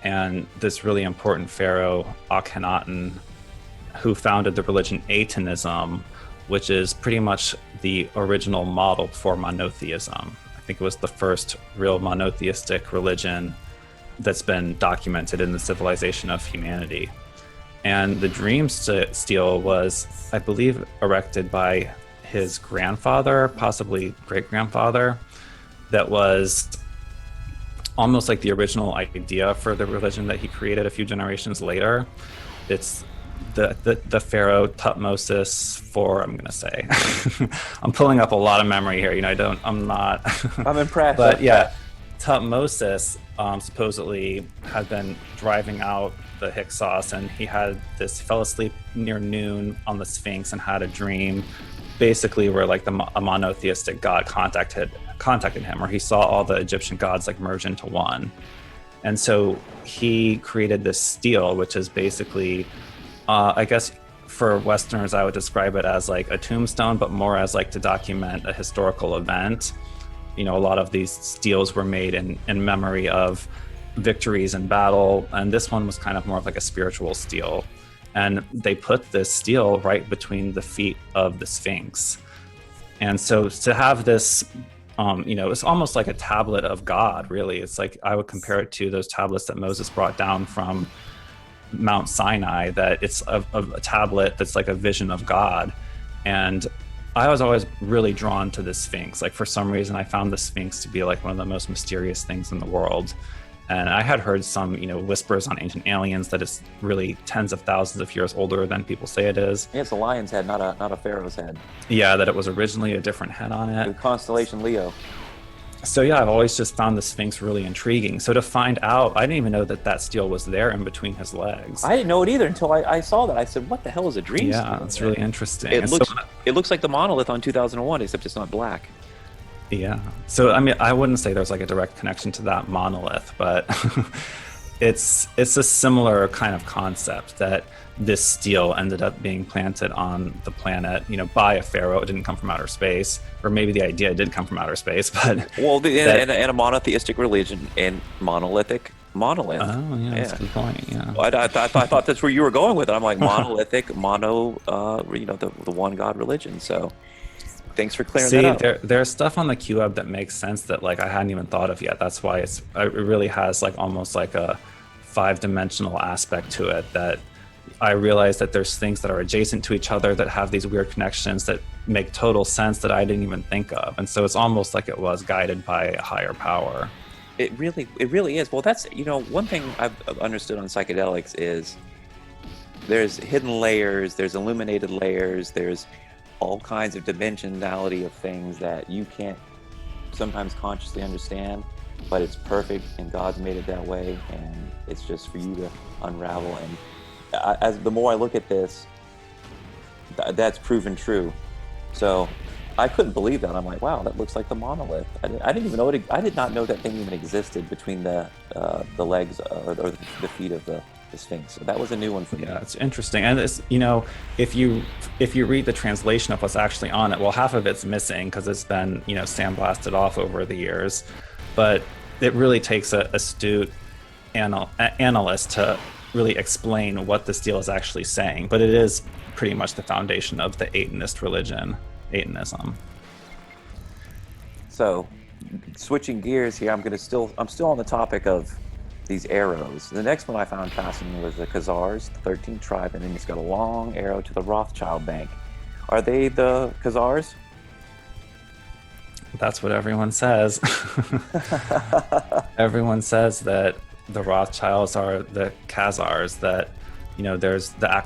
and this really important pharaoh, Akhenaten, who founded the religion Atenism, which is pretty much the original model for monotheism. I think it was the first real monotheistic religion that's been documented in the civilization of humanity. And the Dream Steel was, I believe, erected by his grandfather, possibly great-grandfather, that was almost like the original idea for the religion that he created a few generations later. It's the pharaoh Tutmosis I'm going to say. I'm pulling up a lot of memory here. I'm impressed. But yeah, Tutmosis supposedly had been driving out the Hyksos, and he fell asleep near noon on the Sphinx and had a dream, basically where like a monotheistic god contacted him, or he saw all the Egyptian gods like merge into one. And so he created this stele, which is basically, I guess for Westerners, I would describe it as like a tombstone, but more as like to document a historical event. A lot of these steles were made in memory of victories in battle, and this one was kind of more of like a spiritual stele. And they put this stele right between the feet of the Sphinx. And so to have this it's almost like a tablet of God, really. It's like, I would compare it to those tablets that Moses brought down from Mount Sinai, that it's a tablet that's like a vision of God. And I was always really drawn to the Sphinx. Like, for some reason, I found the Sphinx to be like one of the most mysterious things in the world. And I had heard some, whispers on ancient aliens that it's really tens of thousands of years older than people say it is. Yeah, it's a lion's head, not a pharaoh's head. Yeah, that it was originally a different head on it. The constellation Leo. So yeah, I've always just found the Sphinx really intriguing. So to find out, I didn't even know that stele was there in between his legs. I didn't know it either until I saw that. I said, what the hell is a dream stele? Yeah, it's really interesting. It looks like the monolith on 2001, except it's not black. Yeah. So, I mean, I wouldn't say there's like a direct connection to that monolith, but it's a similar kind of concept that this stele ended up being planted on the planet, by a pharaoh. It didn't come from outer space, or maybe the idea did come from outer space, but... Well, and a monotheistic religion and monolith. Oh, yeah, that's a good point, yeah. Well, I thought that's where you were going with it. I'm like, monolithic, the one God religion, so... Thanks for clearing that up. There's stuff on the QWeb that makes sense that like I hadn't even thought of yet. That's why it really has like almost like a 5-dimensional aspect to it, that I realized that there's things that are adjacent to each other that have these weird connections that make total sense that I didn't even think of. And so it's almost like it was guided by a higher power. It really is. Well, that's, one thing I've understood on psychedelics is there's hidden layers, there's illuminated layers, there's all kinds of dimensionality of things that you can't sometimes consciously understand, but it's perfect and God's made it that way, and it's just for you to unravel. And as the more I look at this, that's proven true. So I couldn't believe that. I'm like, wow, that looks like the monolith. I didn't even know I did not know that thing even existed between the legs or the feet of the Sphinx. So that was a new one for me. Yeah, it's interesting. And it's, if you read the translation of what's actually on it, well, half of it's missing because it's been, sandblasted off over the years. But it really takes an astute analyst to really explain what this deal is actually saying. But it is pretty much the foundation of the Atonist religion, Atonism. So, switching gears here, I'm still on the topic of these arrows. The next one I found fascinating was the Khazars, the 13th tribe, and then it's got a long arrow to the Rothschild Bank. Are they the Khazars? That's what everyone says. Everyone says that the Rothschilds are the Khazars, that, there's the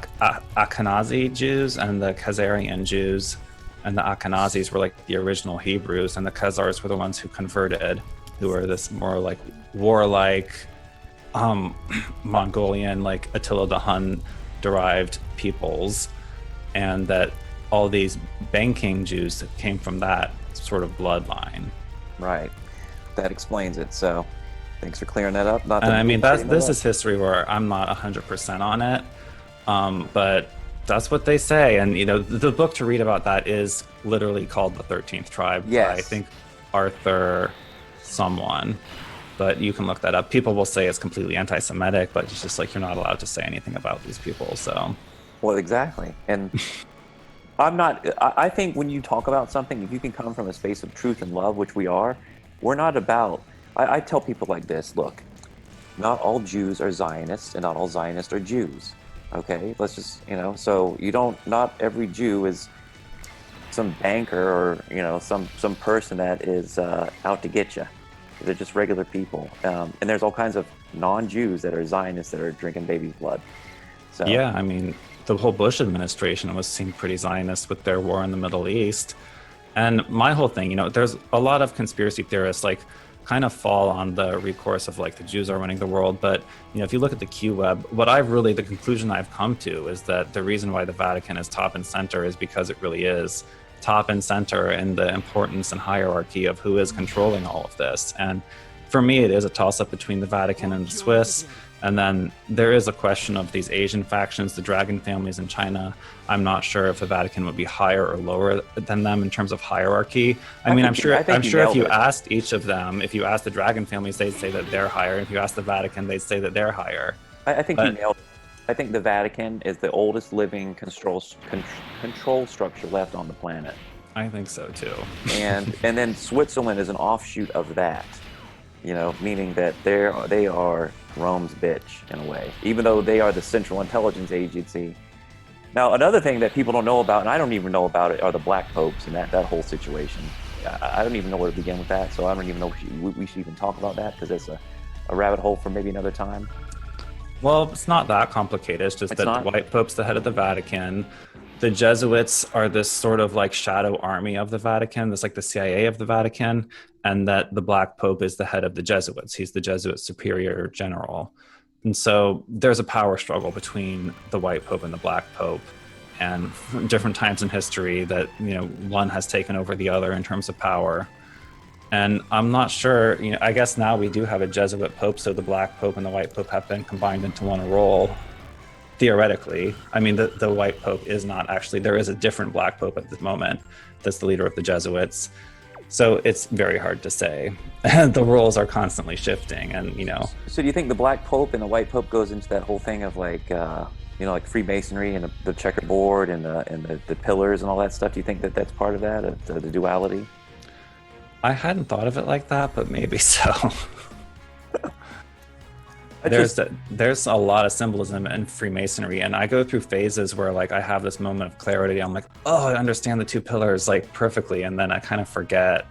Ashkenazi Jews and the Khazarian Jews, and the Ashkenazis were like the original Hebrews, and the Khazars were the ones who converted, who are this more like warlike, Mongolian, like Attila the Hun derived peoples, and that all these banking Jews came from that sort of bloodline. Right. That explains it. So thanks for clearing that up. This is history where I'm not 100% on it, but that's what they say. And, the book to read about that is literally called The 13th Tribe. Yes. I think Arthur someone. But you can look that up. People will say it's completely anti-Semitic, but it's just like you're not allowed to say anything about these people. So, well, exactly. And I think when you talk about something, if you can come from a space of truth and love, which we are, we're not about. I tell people like this: look, not all Jews are Zionists, and not all Zionists are Jews. Okay, let's just So not every Jew is some banker or some person that is out to get you. They're just regular people, and there's all kinds of non-Jews that are Zionists that are drinking baby's blood. So yeah, I mean, the whole Bush administration seemed pretty Zionist with their war in the Middle East. And my whole thing, there's a lot of conspiracy theorists like kind of fall on the recourse of like the Jews are running the world. But if you look at the QWeb, the conclusion I've come to is that the reason why the Vatican is top and center is because it really is top and center in the importance and hierarchy of who is controlling all of this. And for me, it is a toss-up between the Vatican and the Swiss. And then there is a question of these Asian factions, the dragon families in China. I'm not sure if the Vatican would be higher or lower than them in terms of hierarchy. I'm sure if you asked each of them, if you asked the dragon families, they'd say that they're higher. If you asked the Vatican, they'd say that they're higher. I think you nailed it. I think the Vatican is the oldest living control structure left on the planet. I think so too. and then Switzerland is an offshoot of that, meaning that they are Rome's bitch in a way, even though they are the Central Intelligence Agency. Now, another thing that people don't know about, and I don't even know about it, are the black popes and that whole situation. I don't even know where to begin with that, so I don't even know if we should even talk about that, because it's a rabbit hole for maybe another time. Well, it's not that complicated. It's just that the white pope's the head of the Vatican. The Jesuits are this sort of like shadow army of the Vatican. That's like the CIA of the Vatican. And that the Black Pope is the head of the Jesuits. He's the Jesuit superior general. And so there's a power struggle between the white Pope and the Black Pope. And different times in history that, one has taken over the other in terms of power. And I'm not sure, I guess now we do have a Jesuit Pope, so the Black Pope and the white Pope have been combined into one role. Theoretically, I mean, the white Pope is not actually, there is a different Black Pope at the moment that's the leader of the Jesuits. So it's very hard to say. The roles are constantly shifting and, So do you think the Black Pope and the white Pope goes into that whole thing of like, like Freemasonry and the checkerboard and the pillars and all that stuff? Do you think that that's part of that, the duality? I hadn't thought of it like that, but maybe so. There's a lot of symbolism in Freemasonry, and I go through phases where like I have this moment of clarity. I'm like, oh, I understand the two pillars like perfectly, and then I kind of forget.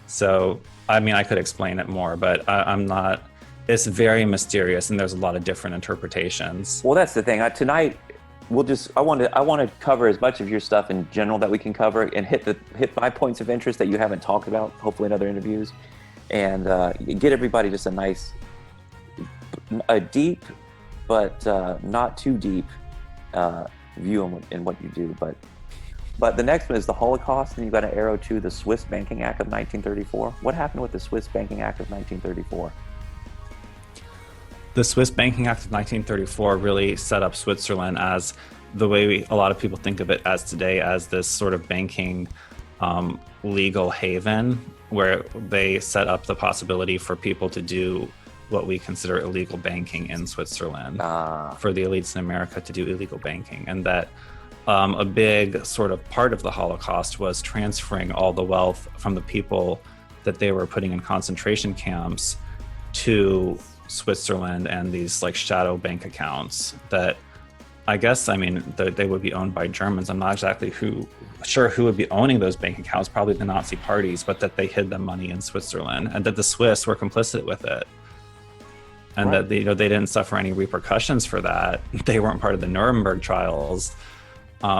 So, I mean, I could explain it more, but I'm not. It's very mysterious, and there's a lot of different interpretations. Well, that's the thing. Tonight, I want to cover as much of your stuff in general that we can cover, and hit my points of interest that you haven't talked about, hopefully in other interviews, and get everybody just a deep, but not too deep view in what you do. But the next one is the Holocaust, and you've got an arrow to the Swiss Banking Act of 1934. What happened with the Swiss Banking Act of 1934? The Swiss Banking Act of 1934 really set up Switzerland as the way a lot of people think of it as today, as this sort of banking legal haven, where they set up the possibility for people to do what we consider illegal banking in Switzerland, for the elites in America to do illegal banking. And that a big sort of part of the Holocaust was transferring all the wealth from the people that they were putting in concentration camps to Switzerland and these like shadow bank accounts that I guess, I mean, they would be owned by Germans. I'm not exactly sure who would be owning those bank accounts, probably the Nazi parties, but that they hid the money in Switzerland and that the Swiss were complicit with it. And right. That they didn't suffer any repercussions for that. They weren't part of the Nuremberg trials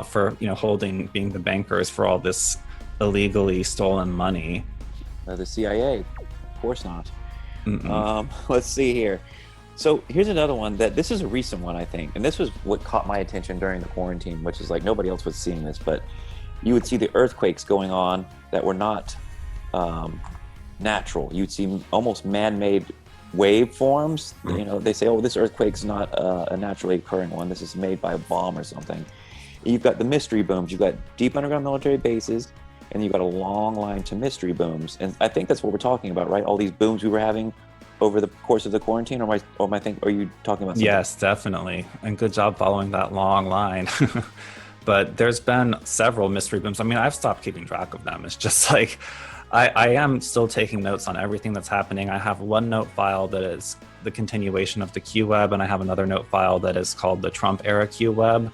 for being the bankers for all this illegally stolen money. The CIA, of course not. Let's see here. So here's another one this is a recent one, I think, and this was what caught my attention during the quarantine, which is like nobody else was seeing this, but you would see the earthquakes going on that were not natural. You'd see almost man-made waveforms. They say, oh, this earthquake's not a naturally occurring one. This is made by a bomb or something. You've got the mystery booms. You've got deep underground military bases, and you've got a long line to mystery booms. And I think that's what we're talking about, right? All these booms we were having over the course of the quarantine, or are you talking about something? Yes, definitely. And good job following that long line. But there's been several mystery booms. I mean, I've stopped keeping track of them. It's just like, I am still taking notes on everything that's happening. I have one note file that is the continuation of the Q Web, and I have another note file that is called the Trump era Q Web.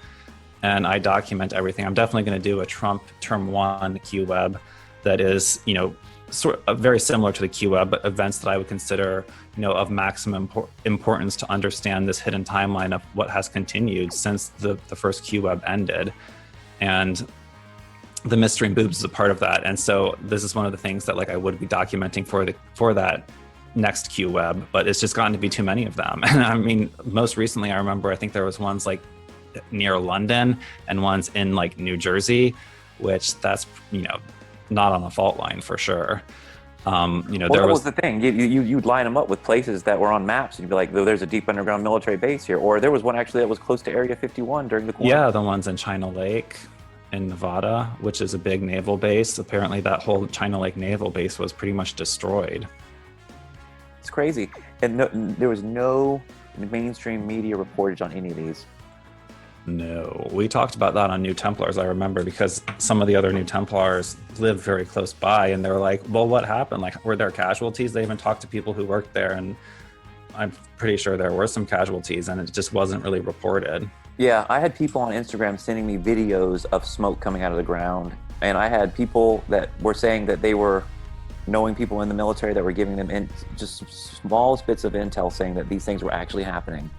And I document everything. I'm definitely going to do a Trump term 1 Q Web that is, sort of very similar to the Q Web, but events that I would consider, of maximum importance to understand this hidden timeline of what has continued since the first Q Web ended. And the mystery and boobs is a part of that. And so this is one of the things that I would be documenting for that next Q Web, but it's just gotten to be too many of them. And I mean, most recently, I think there was ones near London and ones in New Jersey, which that's, not on the fault line for sure. That was the thing. You'd line them up with places that were on maps, and you'd be like, there's a deep underground military base here. Or there was one actually that was close to Area 51 during the quarantine. Yeah, the ones in China Lake in Nevada, which is a big naval base. Apparently that whole China Lake naval base was pretty much destroyed. It's crazy. And there was no mainstream media reportage on any of these. No, we talked about that on New Templars, I remember, because some of the other New Templars lived very close by, and they were like, well, what happened? Like, were there casualties? They even talked to people who worked there, and I'm pretty sure there were some casualties, and it just wasn't really reported. Yeah, I had people on Instagram sending me videos of smoke coming out of the ground, and I had people that were saying that they were knowing people in the military that were giving them just small bits of intel saying that these things were actually happening.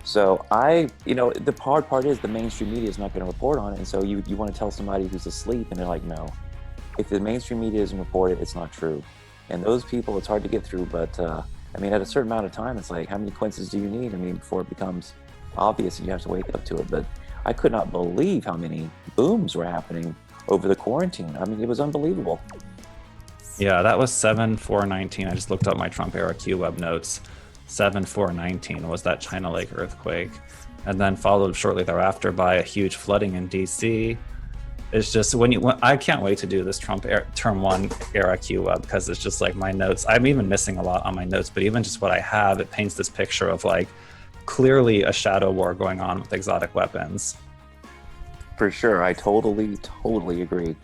So the hard part is the mainstream media is not going to report on it. And so you want to tell somebody who's asleep and they're like, no, if the mainstream media doesn't report it, it's not true. And those people, it's hard to get through. But at a certain amount of time, it's like, how many coincidences do you need? Before it becomes obvious and you have to wake up to it. But I could not believe how many booms were happening over the quarantine. It was unbelievable. Yeah, that was 7/4/19. I just looked up my Trump era QWeb notes. 7/4/19 was that China Lake earthquake, and then followed shortly thereafter by a huge flooding in DC. It's just I can't wait to do this Trump term 1 era QWeb, because it's just like my notes. I'm even missing a lot on my notes, but even just what I have, it paints this picture of like clearly a shadow war going on with exotic weapons. For sure, I totally agree.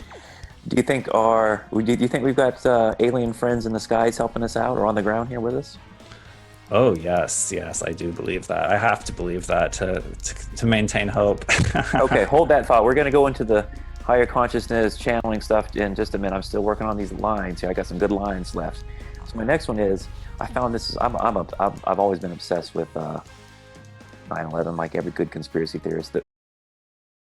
Do you think we've got alien friends in the skies helping us out or on the ground here with us? Oh, yes, I do believe that. I have to believe that to maintain hope. Okay, hold that thought. We're going to go into the higher consciousness channeling stuff in just a minute. I'm still working on these lines here. I got some good lines left. So my next one is, I found this. I've always been obsessed with 9/11, like every good conspiracy theorist.